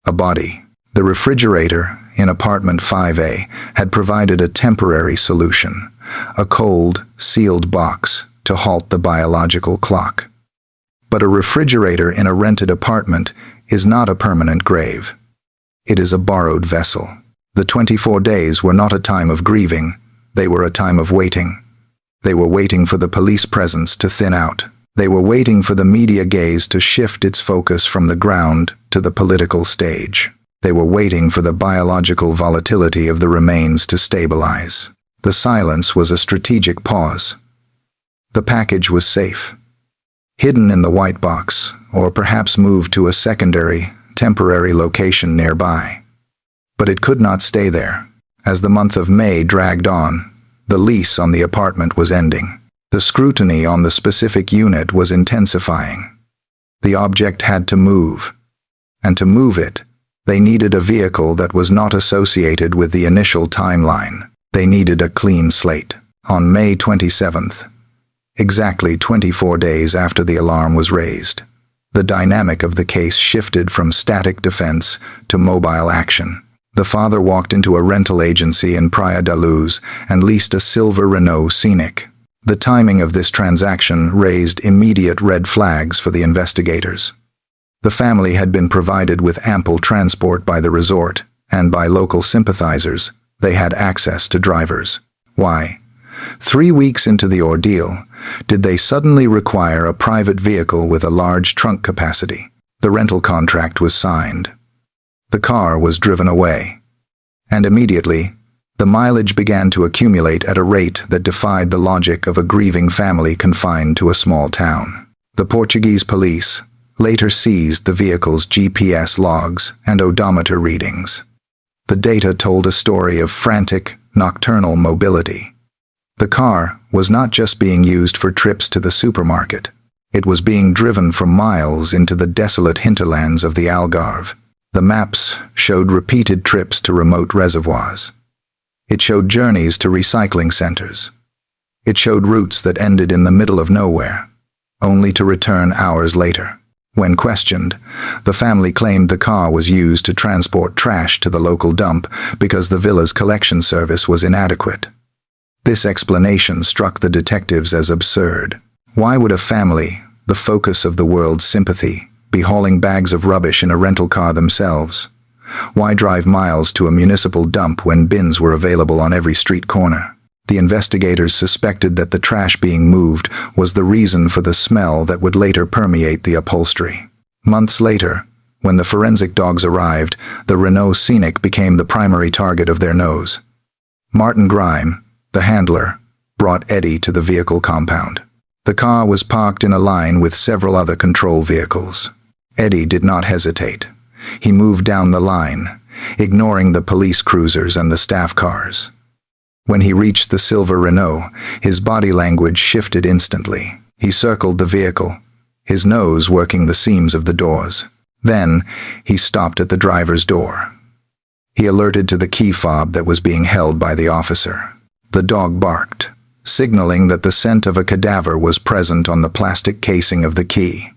A: A body. The refrigerator in apartment 5A had provided a temporary solution, a cold, sealed box to halt the biological clock. But a refrigerator in a rented apartment is not a permanent grave. It is a borrowed vessel. The 24 days were not a time of grieving, they were a time of waiting. They were waiting for the police presence to thin out. They were waiting for the media gaze to shift its focus from the ground to the political stage. They were waiting for the biological volatility of the remains to stabilize. The silence was a strategic pause. The package was safe, hidden in the white box, or perhaps moved to a secondary, temporary location nearby. But it could not stay there. As the month of May dragged on, the lease on the apartment was ending. The scrutiny on the specific unit was intensifying. The object had to move, and to move it, they needed a vehicle that was not associated with the initial timeline. They needed a clean slate. On May 27th, exactly 24 days after the alarm was raised, the dynamic of the case shifted from static defense to mobile action. The father walked into a rental agency in Praia da Luz and leased a silver Renault Scenic. The timing of this transaction raised immediate red flags for the investigators. The family had been provided with ample transport by the resort, and by local sympathizers, they had access to drivers. Why? 3 weeks into the ordeal, did they suddenly require a private vehicle with a large trunk capacity? The rental contract was signed. The car was driven away. And immediately, the mileage began to accumulate at a rate that defied the logic of a grieving family confined to a small town. The Portuguese police later seized the vehicle's GPS logs and odometer readings. The data told a story of frantic, nocturnal mobility. The car was not just being used for trips to the supermarket. It was being driven for miles into the desolate hinterlands of the Algarve. The maps showed repeated trips to remote reservoirs. It showed journeys to recycling centers. It showed routes that ended in the middle of nowhere, only to return hours later. When questioned, the family claimed the car was used to transport trash to the local dump because the villa's collection service was inadequate. This explanation struck the detectives as absurd. Why would a family, the focus of the world's sympathy, be hauling bags of rubbish in a rental car themselves? Why drive miles to a municipal dump when bins were available on every street corner? The investigators suspected that the trash being moved was the reason for the smell that would later permeate the upholstery. Months later, when the forensic dogs arrived, the Renault Scenic became the primary target of their nose. Martin Grime, the handler, brought Eddie to the vehicle compound. The car was parked in a line with several other control vehicles. Eddie did not hesitate. He moved down the line, ignoring the police cruisers and the staff cars. When he reached the silver Renault, his body language shifted instantly. He circled the vehicle, his nose working the seams of the doors. Then, he stopped at the driver's door. He alerted to the key fob that was being held by the officer. The dog barked, signaling that the scent of a cadaver was present on the plastic casing of the key.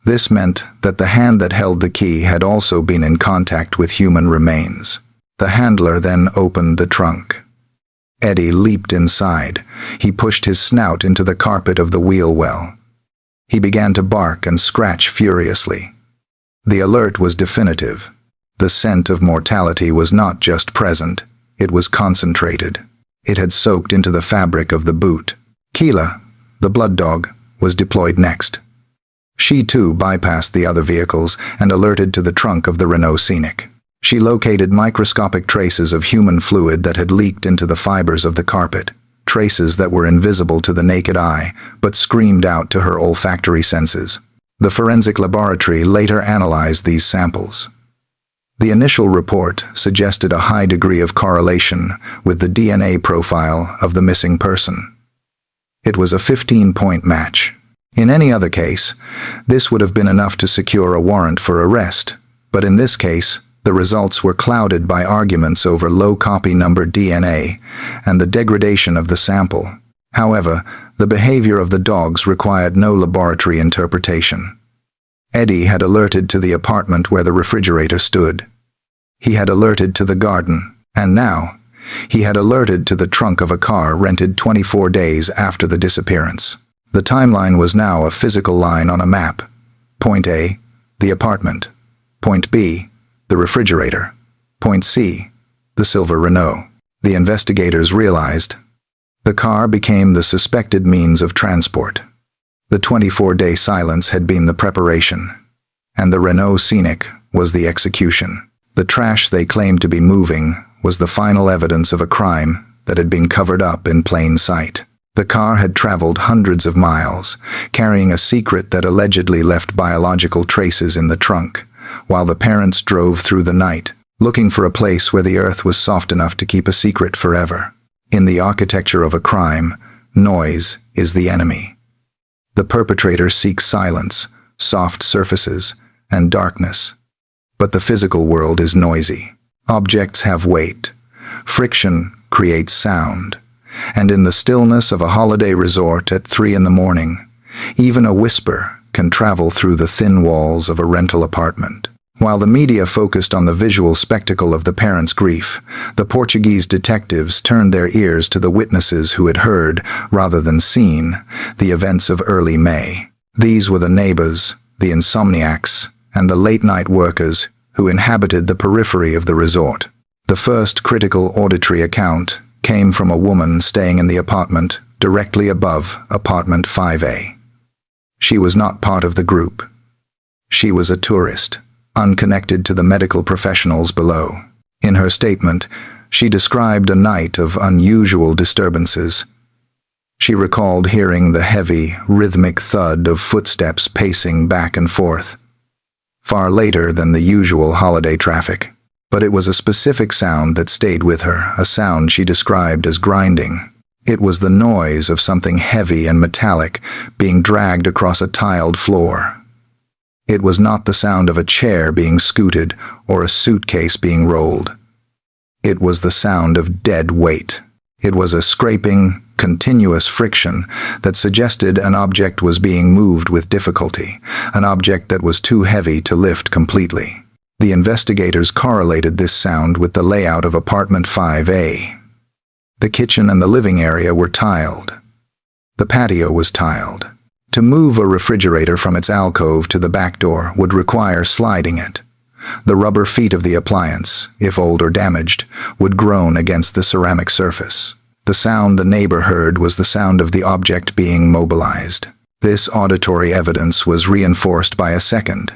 A: This meant that the hand that held the key had also been in contact with human remains. The handler then opened the trunk. Eddie leaped inside. He pushed his snout into the carpet of the wheel well. He began to bark and scratch furiously. The alert was definitive. The scent of mortality was not just present, it was concentrated. It had soaked into the fabric of the boot. Keela, the blood dog, was deployed next. She too bypassed the other vehicles and alerted to the trunk of the Renault Scenic. She located microscopic traces of human fluid that had leaked into the fibers of the carpet, traces that were invisible to the naked eye, but screamed out to her olfactory senses. The forensic laboratory later analyzed these samples. The initial report suggested a high degree of correlation with the DNA profile of the missing person. It was a 15-point match. In any other case, this would have been enough to secure a warrant for arrest, but in this case, the results were clouded by arguments over low copy number DNA and the degradation of the sample. However, the behavior of the dogs required no laboratory interpretation. Eddie had alerted to the apartment where the refrigerator stood. He had alerted to the garden, and now, he had alerted to the trunk of a car rented 24 days after the disappearance. The timeline was now a physical line on a map. Point A, the apartment. Point B, the refrigerator. Point C, the silver Renault. The investigators realized the car became the suspected means of transport. The 24-day silence had been the preparation, and the Renault Scenic was the execution. The trash they claimed to be moving was the final evidence of a crime that had been covered up in plain sight. The car had traveled hundreds of miles, carrying a secret that allegedly left biological traces in the trunk, while the parents drove through the night, looking for a place where the earth was soft enough to keep a secret forever. In the architecture of a crime, noise is the enemy. The perpetrator seeks silence, soft surfaces, and darkness. But the physical world is noisy. Objects have weight. Friction creates sound. And in the stillness of a holiday resort at 3 a.m, even a whisper can travel through the thin walls of a rental apartment. While the media focused on the visual spectacle of the parents' grief, the Portuguese detectives turned their ears to the witnesses who had heard, rather than seen, the events of early May. These were the neighbors, the insomniacs, and the late-night workers who inhabited the periphery of the resort. The first critical auditory account came from a woman staying in the apartment directly above apartment 5A. She was not part of the group. She was a tourist, unconnected to the medical professionals below. In her statement, she described a night of unusual disturbances. She recalled hearing the heavy, rhythmic thud of footsteps pacing back and forth, far later than the usual holiday traffic. But it was a specific sound that stayed with her, a sound she described as grinding. It was the noise of something heavy and metallic being dragged across a tiled floor. It was not the sound of a chair being scooted or a suitcase being rolled. It was the sound of dead weight. It was a scraping, continuous friction that suggested an object was being moved with difficulty, an object that was too heavy to lift completely. The investigators correlated this sound with the layout of apartment 5A. The kitchen and the living area were tiled. The patio was tiled. To move a refrigerator from its alcove to the back door would require sliding it. The rubber feet of the appliance, if old or damaged, would groan against the ceramic surface. The sound the neighbor heard was the sound of the object being mobilized. This auditory evidence was reinforced by a second,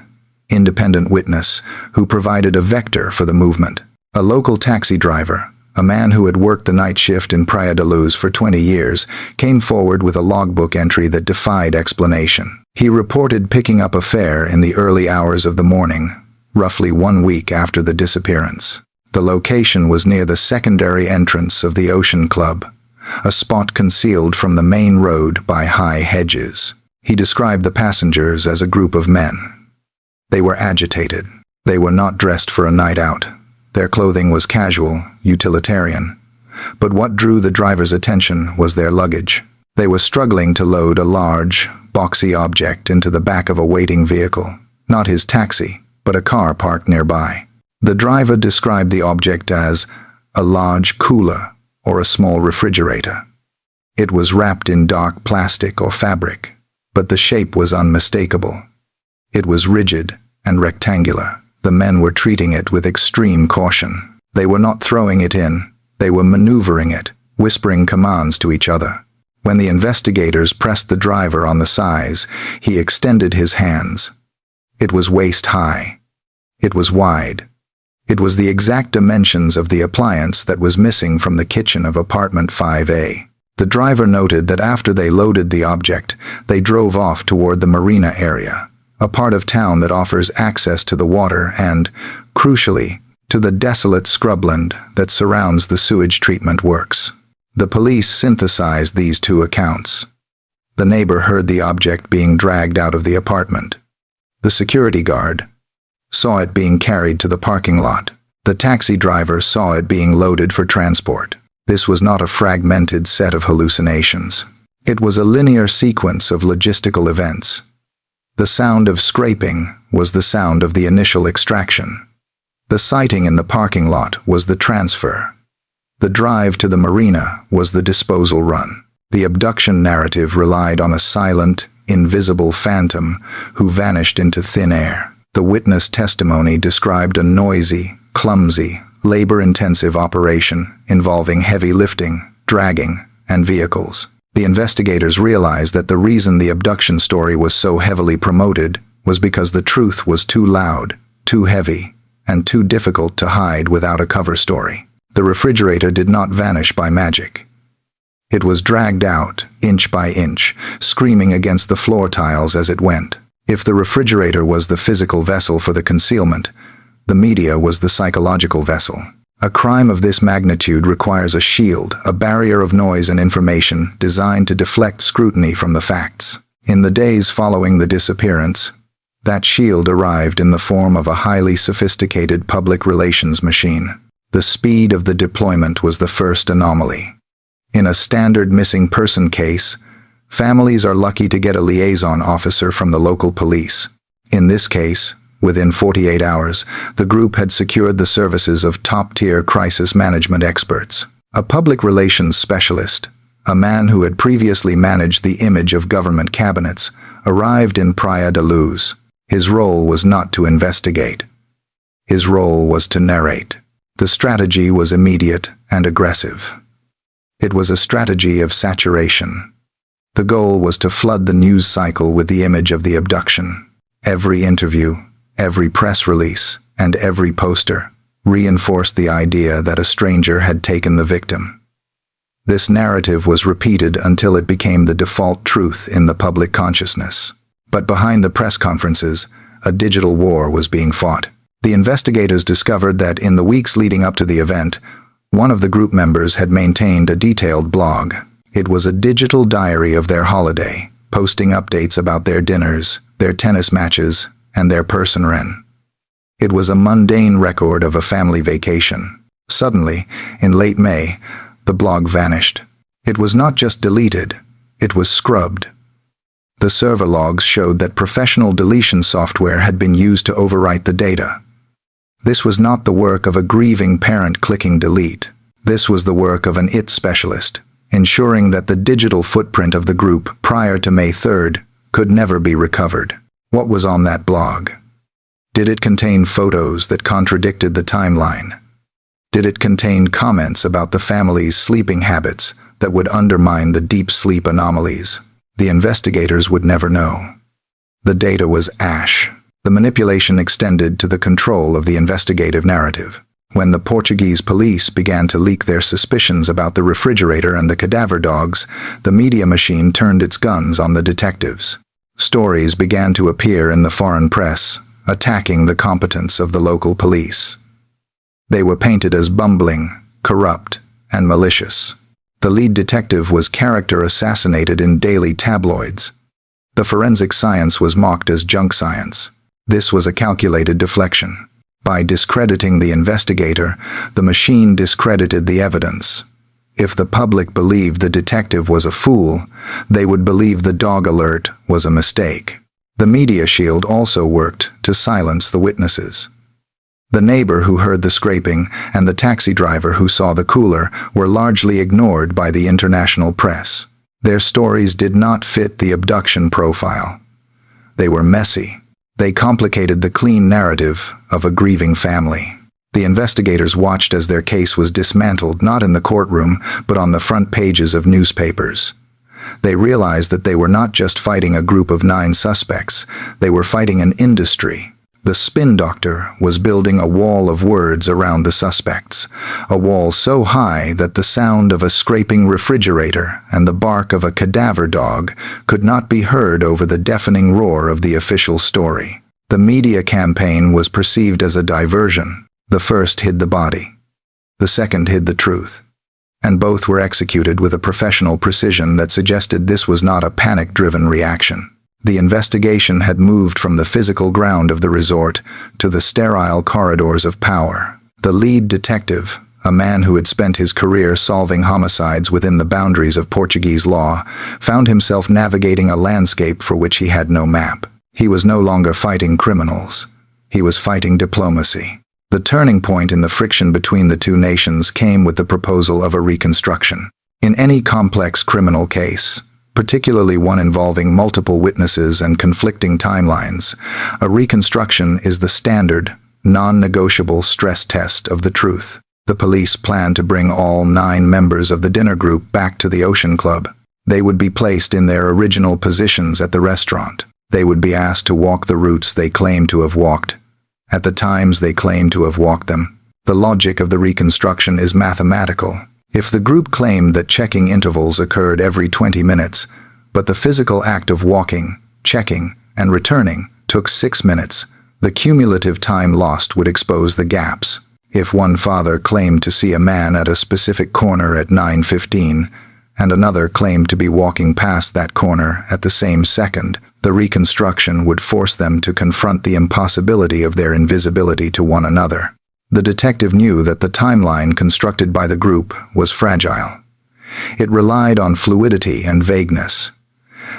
A: independent witness who provided a vector for the movement. A local taxi driver, a man who had worked the night shift in Praia da Luz for 20 years, came forward with a logbook entry that defied explanation. He reported picking up a fare in the early hours of the morning, roughly 1 week after the disappearance. The location was near the secondary entrance of the Ocean Club, a spot concealed from the main road by high hedges. He described the passengers as a group of men. They were agitated. They were not dressed for a night out. Their clothing was casual, utilitarian. But what drew the driver's attention was their luggage. They were struggling to load a large, boxy object into the back of a waiting vehicle. Not his taxi, but a car parked nearby. The driver described the object as a large cooler or a small refrigerator. It was wrapped in dark plastic or fabric, but the shape was unmistakable. It was rigid and rectangular. The men were treating it with extreme caution. They were not throwing it in, they were maneuvering it, whispering commands to each other. When the investigators pressed the driver on the size, he extended his hands. It was waist-high. It was wide. It was the exact dimensions of the appliance that was missing from the kitchen of apartment 5A. The driver noted that after they loaded the object, they drove off toward the marina area, a part of town that offers access to the water and, crucially, to the desolate scrubland that surrounds the sewage treatment works. The police synthesized these two accounts. The neighbor heard the object being dragged out of the apartment. The security guard saw it being carried to the parking lot. The taxi driver saw it being loaded for transport. This was not a fragmented set of hallucinations. It was a linear sequence of logistical events. The sound of scraping was the sound of the initial extraction. The sighting in the parking lot was the transfer. The drive to the marina was the disposal run. The abduction narrative relied on a silent, invisible phantom who vanished into thin air. The witness testimony described a noisy, clumsy, labor-intensive operation involving heavy lifting, dragging, and vehicles. The investigators realized that the reason the abduction story was so heavily promoted was because the truth was too loud, too heavy, and too difficult to hide without a cover story. The refrigerator did not vanish by magic. It was dragged out, inch by inch, screaming against the floor tiles as it went. If the refrigerator was the physical vessel for the concealment, the media was the psychological vessel. A crime of this magnitude requires a shield, a barrier of noise and information designed to deflect scrutiny from the facts. In the days following the disappearance, that shield arrived in the form of a highly sophisticated public relations machine. The speed of the deployment was the first anomaly. In a standard missing person case, families are lucky to get a liaison officer from the local police. In this case, within 48 hours, the group had secured the services of top-tier crisis management experts. A public relations specialist, a man who had previously managed the image of government cabinets, arrived in Praia da Luz. His role was not to investigate. His role was to narrate. The strategy was immediate and aggressive. It was a strategy of saturation. The goal was to flood the news cycle with the image of the abduction. Every interview, every press release, and every poster reinforced the idea that a stranger had taken the victim. This narrative was repeated until it became the default truth in the public consciousness. But behind the press conferences, a digital war was being fought. The investigators discovered that in the weeks leading up to the event, one of the group members had maintained a detailed blog. It was a digital diary of their holiday, posting updates about their dinners, their tennis matches, and their person ren. It was a mundane record of a family vacation. Suddenly, in late May, The blog vanished. It was not just deleted, it was scrubbed. The server logs showed that professional deletion software had been used to overwrite the data. This was not the work of a grieving parent clicking delete. This was the work of an IT specialist, ensuring that the digital footprint of the group prior to May 3rd could never be recovered. What was on that blog? Did it contain photos that contradicted the timeline? Did it contain comments about the family's sleeping habits that would undermine the deep sleep anomalies? The investigators would never know. The data was ash. The manipulation extended to the control of the investigative narrative. When the Portuguese police began to leak their suspicions about the refrigerator and the cadaver dogs, the media machine turned its guns on the detectives. Stories began to appear in the foreign press, attacking the competence of the local police. They were painted as bumbling, corrupt, and malicious. The lead detective was character assassinated in daily tabloids. The forensic science was mocked as junk science. This was a calculated deflection. By discrediting the investigator, the machine discredited the evidence. If the public believed the detective was a fool, they would believe the dog alert was a mistake. The media shield also worked to silence the witnesses. The neighbor who heard the scraping and the taxi driver who saw the cooler were largely ignored by the international press. Their stories did not fit the abduction profile. They were messy. They complicated the clean narrative of a grieving family. The investigators watched as their case was dismantled not in the courtroom, but on the front pages of newspapers. They realized that they were not just fighting a group of 9 suspects, they were fighting an industry. The spin doctor was building a wall of words around the suspects, a wall so high that the sound of a scraping refrigerator and the bark of a cadaver dog could not be heard over the deafening roar of the official story. The media campaign was perceived as a diversion. The first hid the body. The second hid the truth. And both were executed with a professional precision that suggested this was not a panic-driven reaction. The investigation had moved from the physical ground of the resort to the sterile corridors of power. The lead detective, a man who had spent his career solving homicides within the boundaries of Portuguese law, found himself navigating a landscape for which he had no map. He was no longer fighting criminals. He was fighting diplomacy. The turning point in the friction between the two nations came with the proposal of a reconstruction. In any complex criminal case, particularly one involving multiple witnesses and conflicting timelines, a reconstruction is the standard, non-negotiable stress test of the truth. The police planned to bring all 9 members of the dinner group back to the Ocean Club. They would be placed in their original positions at the restaurant. They would be asked to walk the routes they claimed to have walked, at the times they claimed to have walked them. The logic of the reconstruction is mathematical. If the group claimed that checking intervals occurred every 20 minutes, but the physical act of walking, checking, and returning took 6 minutes, the cumulative time lost would expose the gaps. If one father claimed to see a man at a specific corner at 9:15, and another claimed to be walking past that corner at the same second, the reconstruction would force them to confront the impossibility of their invisibility to one another. The detective knew that the timeline constructed by the group was fragile. It relied on fluidity and vagueness.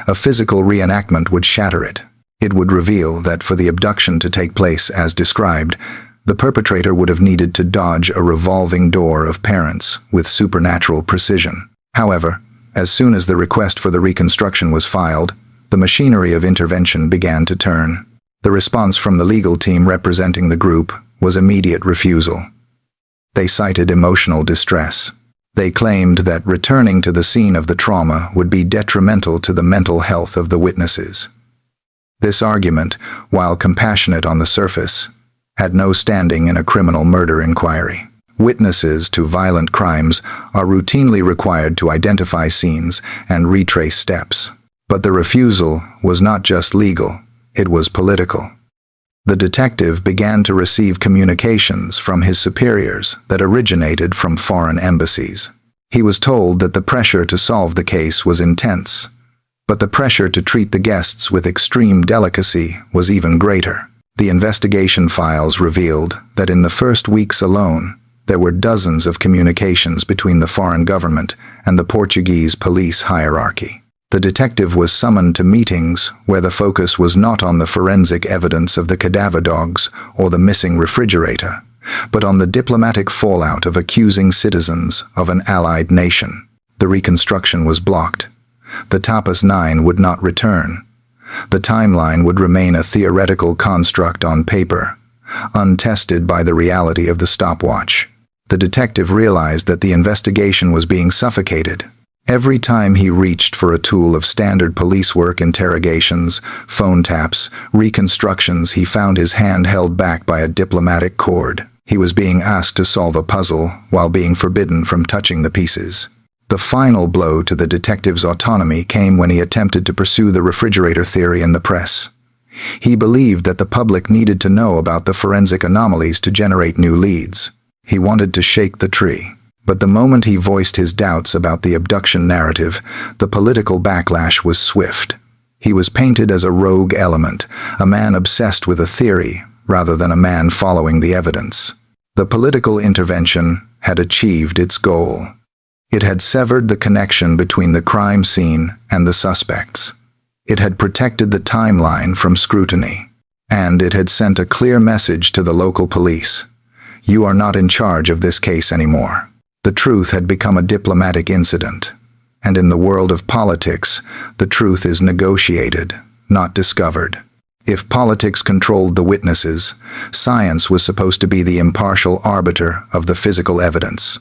A: A physical reenactment would shatter it. It would reveal that for the abduction to take place as described, the perpetrator would have needed to dodge a revolving door of parents with supernatural precision. However, as soon as the request for the reconstruction was filed, the machinery of intervention began to turn. The response from the legal team representing the group was immediate refusal. They cited emotional distress. They claimed that returning to the scene of the trauma would be detrimental to the mental health of the witnesses. This argument, while compassionate on the surface, had no standing in a criminal murder inquiry. Witnesses to violent crimes are routinely required to identify scenes and retrace steps. But the refusal was not just legal, it was political. The detective began to receive communications from his superiors that originated from foreign embassies. He was told that the pressure to solve the case was intense, but the pressure to treat the guests with extreme delicacy was even greater. The investigation files revealed that in the first weeks alone, There were dozens of communications between the foreign government and the Portuguese police hierarchy. The detective was summoned to meetings where the focus was not on the forensic evidence of the cadaver dogs or the missing refrigerator, but on the diplomatic fallout of accusing citizens of an allied nation. The reconstruction was blocked. The Tapas 9 would not return. The timeline would remain a theoretical construct on paper, untested by the reality of the stopwatch. The detective realized that the investigation was being suffocated. Every time he reached for a tool of standard police work, interrogations, phone taps, reconstructions, he found his hand held back by a diplomatic cord. He was being asked to solve a puzzle while being forbidden from touching the pieces. The final blow to the detective's autonomy came when he attempted to pursue the refrigerator theory in the press. He believed that the public needed to know about the forensic anomalies to generate new leads. He wanted to shake the tree. But the moment he voiced his doubts about the abduction narrative, the political backlash was swift. He was painted as a rogue element, a man obsessed with a theory rather than a man following the evidence. The political intervention had achieved its goal. It had severed the connection between the crime scene and the suspects. It had protected the timeline from scrutiny. And it had sent a clear message to the local police. You are not in charge of this case anymore. The truth had become a diplomatic incident. And in the world of politics, the truth is negotiated, not discovered. If politics controlled the witnesses, science was supposed to be the impartial arbiter of the physical evidence.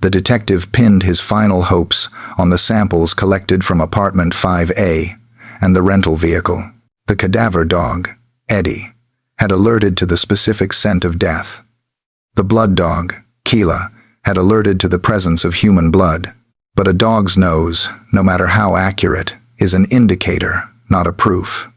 A: The detective pinned his final hopes on the samples collected from apartment 5A and the rental vehicle. The cadaver dog, Eddie, had alerted to the specific scent of death. The blood dog, Keela, had alerted to the presence of human blood. But a dog's nose, no matter how accurate, is an indicator, not a proof.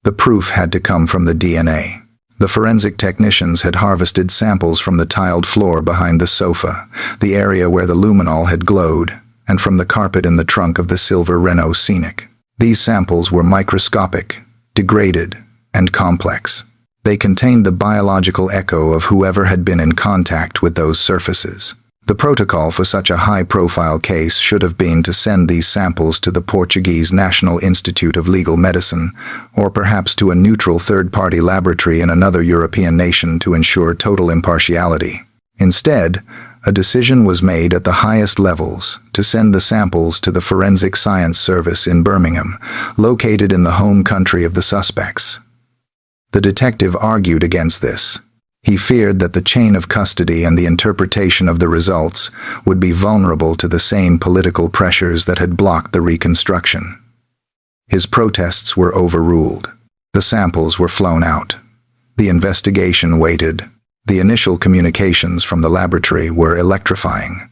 A: The proof had to come from the DNA. The forensic technicians had harvested samples from the tiled floor behind the sofa, the area where the luminol had glowed, and from the carpet in the trunk of the silver Renault Scenic. These samples were microscopic, degraded, and complex. They contained the biological echo of whoever had been in contact with those surfaces. The protocol for such a high-profile case should have been to send these samples to the Portuguese National Institute of Legal Medicine, or perhaps to a neutral third-party laboratory in another European nation to ensure total impartiality. Instead, a decision was made at the highest levels to send the samples to the Forensic Science Service in Birmingham, located in the home country of the suspects. The detective argued against this. He feared that the chain of custody and the interpretation of the results would be vulnerable to the same political pressures that had blocked the reconstruction. His protests were overruled. The samples were flown out. The investigation waited. The initial communications from the laboratory were electrifying.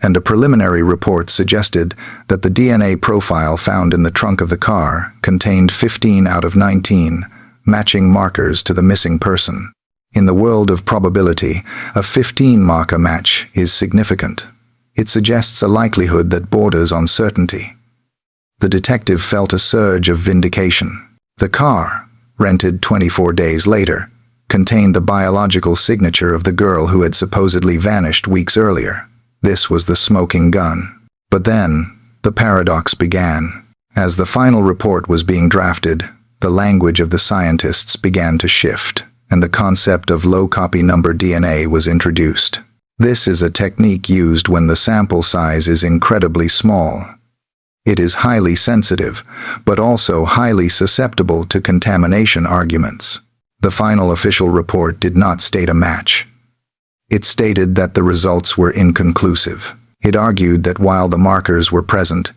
A: And a preliminary report suggested that the DNA profile found in the trunk of the car contained 15 out of 19, matching markers to the missing person. In the world of probability, a 15-marker match is significant. It suggests a likelihood that borders on certainty. The detective felt a surge of vindication. The car, rented 24 days later, contained the biological signature of the girl who had supposedly vanished weeks earlier. This was the smoking gun. But then, the paradox began. As the final report was being drafted, the language of the scientists began to shift, and the concept of low-copy number DNA was introduced. This is a technique used when the sample size is incredibly small. It is highly sensitive, but also highly susceptible to contamination arguments. The final official report did not state a match. It stated that the results were inconclusive. It argued that while the markers were present,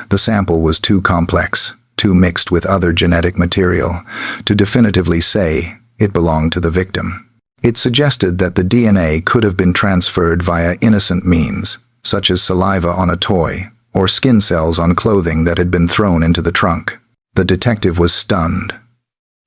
A: the sample was too complex, too mixed with other genetic material, to definitively say it belonged to the victim. It suggested that the DNA could have been transferred via innocent means, such as saliva on a toy, or skin cells on clothing that had been thrown into the trunk. The detective was stunned.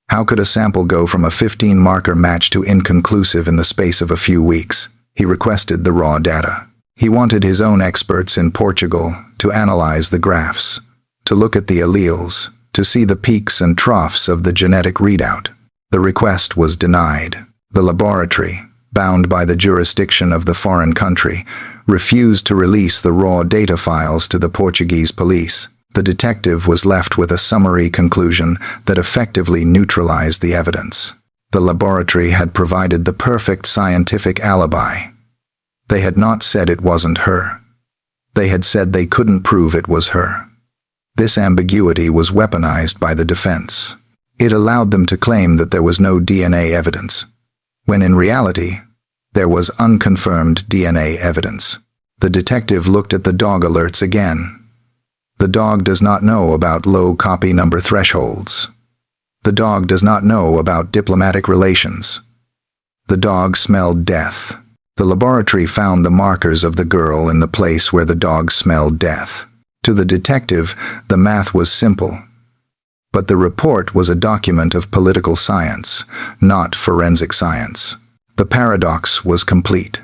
A: How could a sample go from a 15-marker match to inconclusive in the space of a few weeks? He requested the raw data. He wanted his own experts in Portugal to analyze the graphs, to look at the alleles, to see the peaks and troughs of the genetic readout. The request was denied. The laboratory, bound by the jurisdiction of the foreign country, refused to release the raw data files to the Portuguese police. The detective was left with a summary conclusion that effectively neutralized the evidence. The laboratory had provided the perfect scientific alibi. They had not said it wasn't her. They had said they couldn't prove it was her. This ambiguity was weaponized by the defense. It allowed them to claim that there was no DNA evidence, when in reality, there was unconfirmed DNA evidence. The detective looked at the dog alerts again. The dog does not know about low copy number thresholds. The dog does not know about diplomatic relations. The dog smelled death. The laboratory found the markers of the girl in the place where the dog smelled death. To the detective, the math was simple. But the report was a document of political science, not forensic science. The paradox was complete.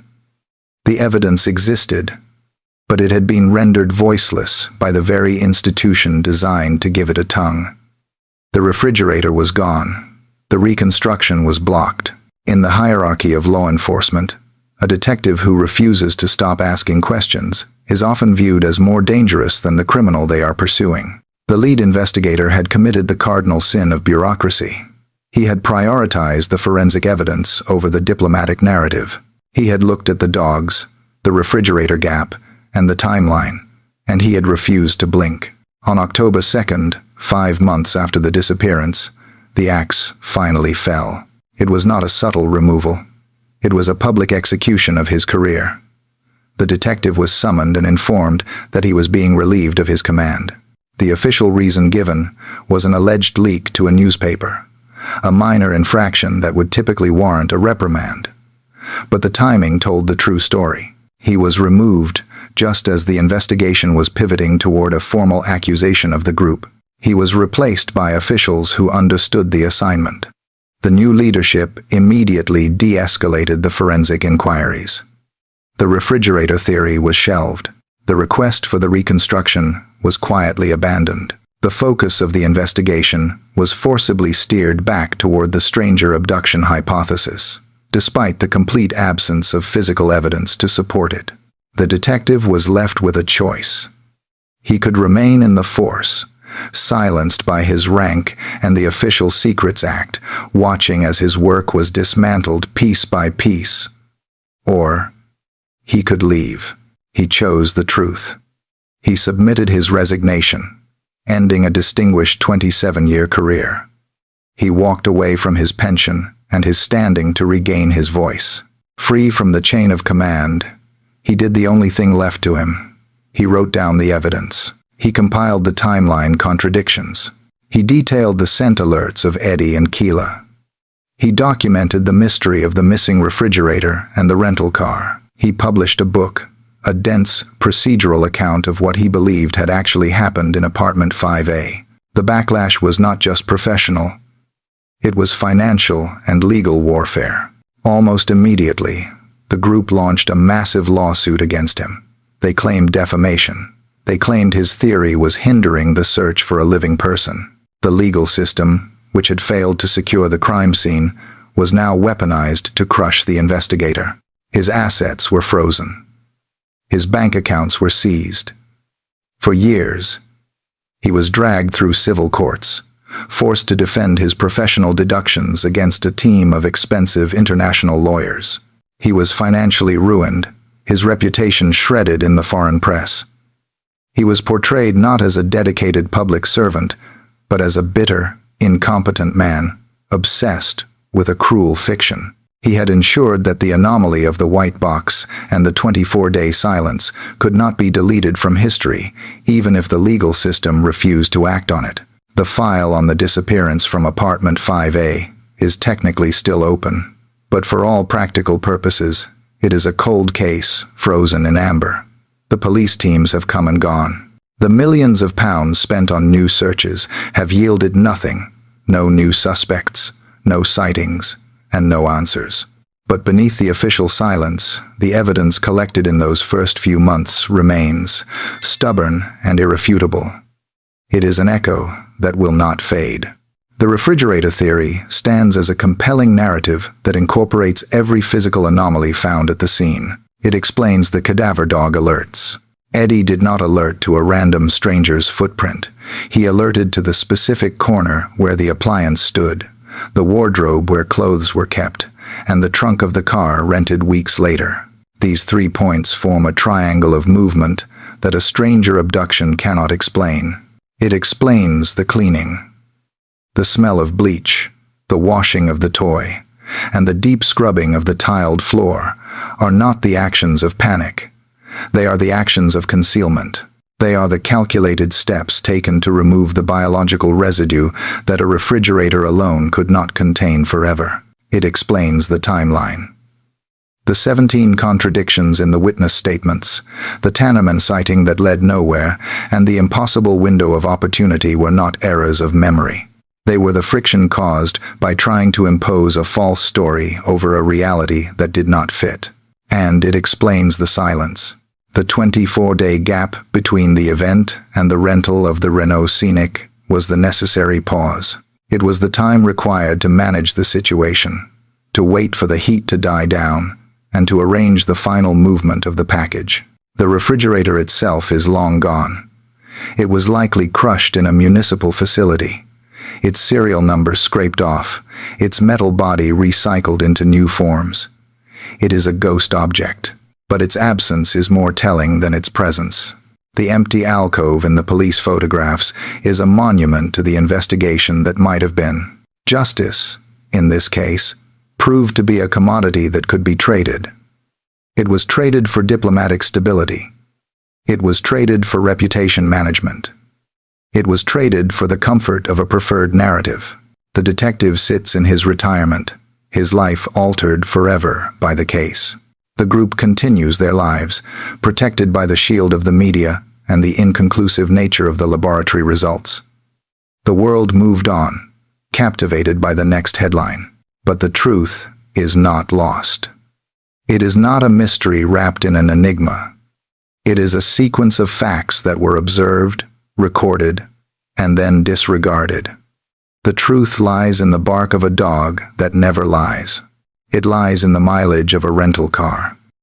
A: The evidence existed, but it had been rendered voiceless by the very institution designed to give it a tongue. The refrigerator was gone. The reconstruction was blocked. In the hierarchy of law enforcement, a detective who refuses to stop asking questions is often viewed as more dangerous than the criminal they are pursuing. The lead investigator had committed the cardinal sin of bureaucracy. He had prioritized the forensic evidence over the diplomatic narrative. He had looked at the dogs, the refrigerator gap, and the timeline, and he had refused to blink. On October 2nd, 5 months after the disappearance, the axe finally fell. It was not a subtle removal. It was a public execution of his career. The detective was summoned and informed that he was being relieved of his command. The official reason given was an alleged leak to a newspaper, a minor infraction that would typically warrant a reprimand. But the timing told the true story. He was removed just as the investigation was pivoting toward a formal accusation of the group. He was replaced by officials who understood the assignment. The new leadership immediately de-escalated the forensic inquiries. The refrigerator theory was shelved. The request for the reconstruction was quietly abandoned. The focus of the investigation was forcibly steered back toward the stranger abduction hypothesis, despite the complete absence of physical evidence to support it. The detective was left with a choice. He could remain in the force, silenced by his rank and the Official Secrets Act, watching as his work was dismantled piece by piece. Or he could leave. He chose the truth. He submitted his resignation, ending a distinguished 27-year career. He walked away from his pension and his standing to regain his voice. Free from the chain of command, he did the only thing left to him. He wrote down the evidence. He compiled the timeline contradictions. He detailed the scent alerts of Eddie and Keela. He documented the mystery of the missing refrigerator and the rental car. He published a book, a dense, procedural account of what he believed had actually happened in apartment 5A. The backlash was not just professional. It was financial and legal warfare. Almost immediately, the group launched a massive lawsuit against him. They claimed defamation. They claimed his theory was hindering the search for a living person. The legal system, which had failed to secure the crime scene, was now weaponized to crush the investigator. His assets were frozen. His bank accounts were seized. For years, he was dragged through civil courts, forced to defend his professional deductions against a team of expensive international lawyers. He was financially ruined, his reputation shredded in the foreign press. He was portrayed not as a dedicated public servant, but as a bitter, incompetent man, obsessed with a cruel fiction. He had ensured that the anomaly of the white box and the 24-day silence could not be deleted from history, even if the legal system refused to act on it. The file on the disappearance from apartment 5A is technically still open, but for all practical purposes, it is a cold case, frozen in amber. The police teams have come and gone. The millions of pounds spent on new searches have yielded nothing. No new suspects, no sightings, and no answers. But beneath the official silence, the evidence collected in those first few months remains, stubborn and irrefutable. It is an echo that will not fade. The refrigerator theory stands as a compelling narrative that incorporates every physical anomaly found at the scene. It explains the cadaver dog alerts. Eddie did not alert to a random stranger's footprint. He alerted to the specific corner where the appliance stood, the wardrobe where clothes were kept, and the trunk of the car rented weeks later. These 3 points form a triangle of movement that a stranger abduction cannot explain. It explains the cleaning, the smell of bleach, the washing of the toy, and the deep scrubbing of the tiled floor are not the actions of panic. They are the actions of concealment. They are the calculated steps taken to remove the biological residue that a refrigerator alone could not contain forever. It explains the timeline. The 17 contradictions in the witness statements, the Tanneman sighting that led nowhere, and the impossible window of opportunity were not errors of memory. They were the friction caused by trying to impose a false story over a reality that did not fit. And it explains the silence. The 24-day gap between the event and the rental of the Renault Scenic was the necessary pause. It was the time required to manage the situation, to wait for the heat to die down, and to arrange the final movement of the package. The refrigerator itself is long gone. It was likely crushed in a municipal facility, its serial number scraped off, its metal body recycled into new forms. It is a ghost object, but its absence is more telling than its presence. The empty alcove in the police photographs is a monument to the investigation that might have been. Justice, in this case, proved to be a commodity that could be traded. It was traded for diplomatic stability. It was traded for reputation management. It was traded for the comfort of a preferred narrative. The detective sits in his retirement, his life altered forever by the case. The group continues their lives, protected by the shield of the media and the inconclusive nature of the laboratory results. The world moved on, captivated by the next headline. But the truth is not lost. It is not a mystery wrapped in an enigma. It is a sequence of facts that were observed, recorded, and then disregarded. The truth lies in the bark of a dog that never lies. It lies in the mileage of a rental car.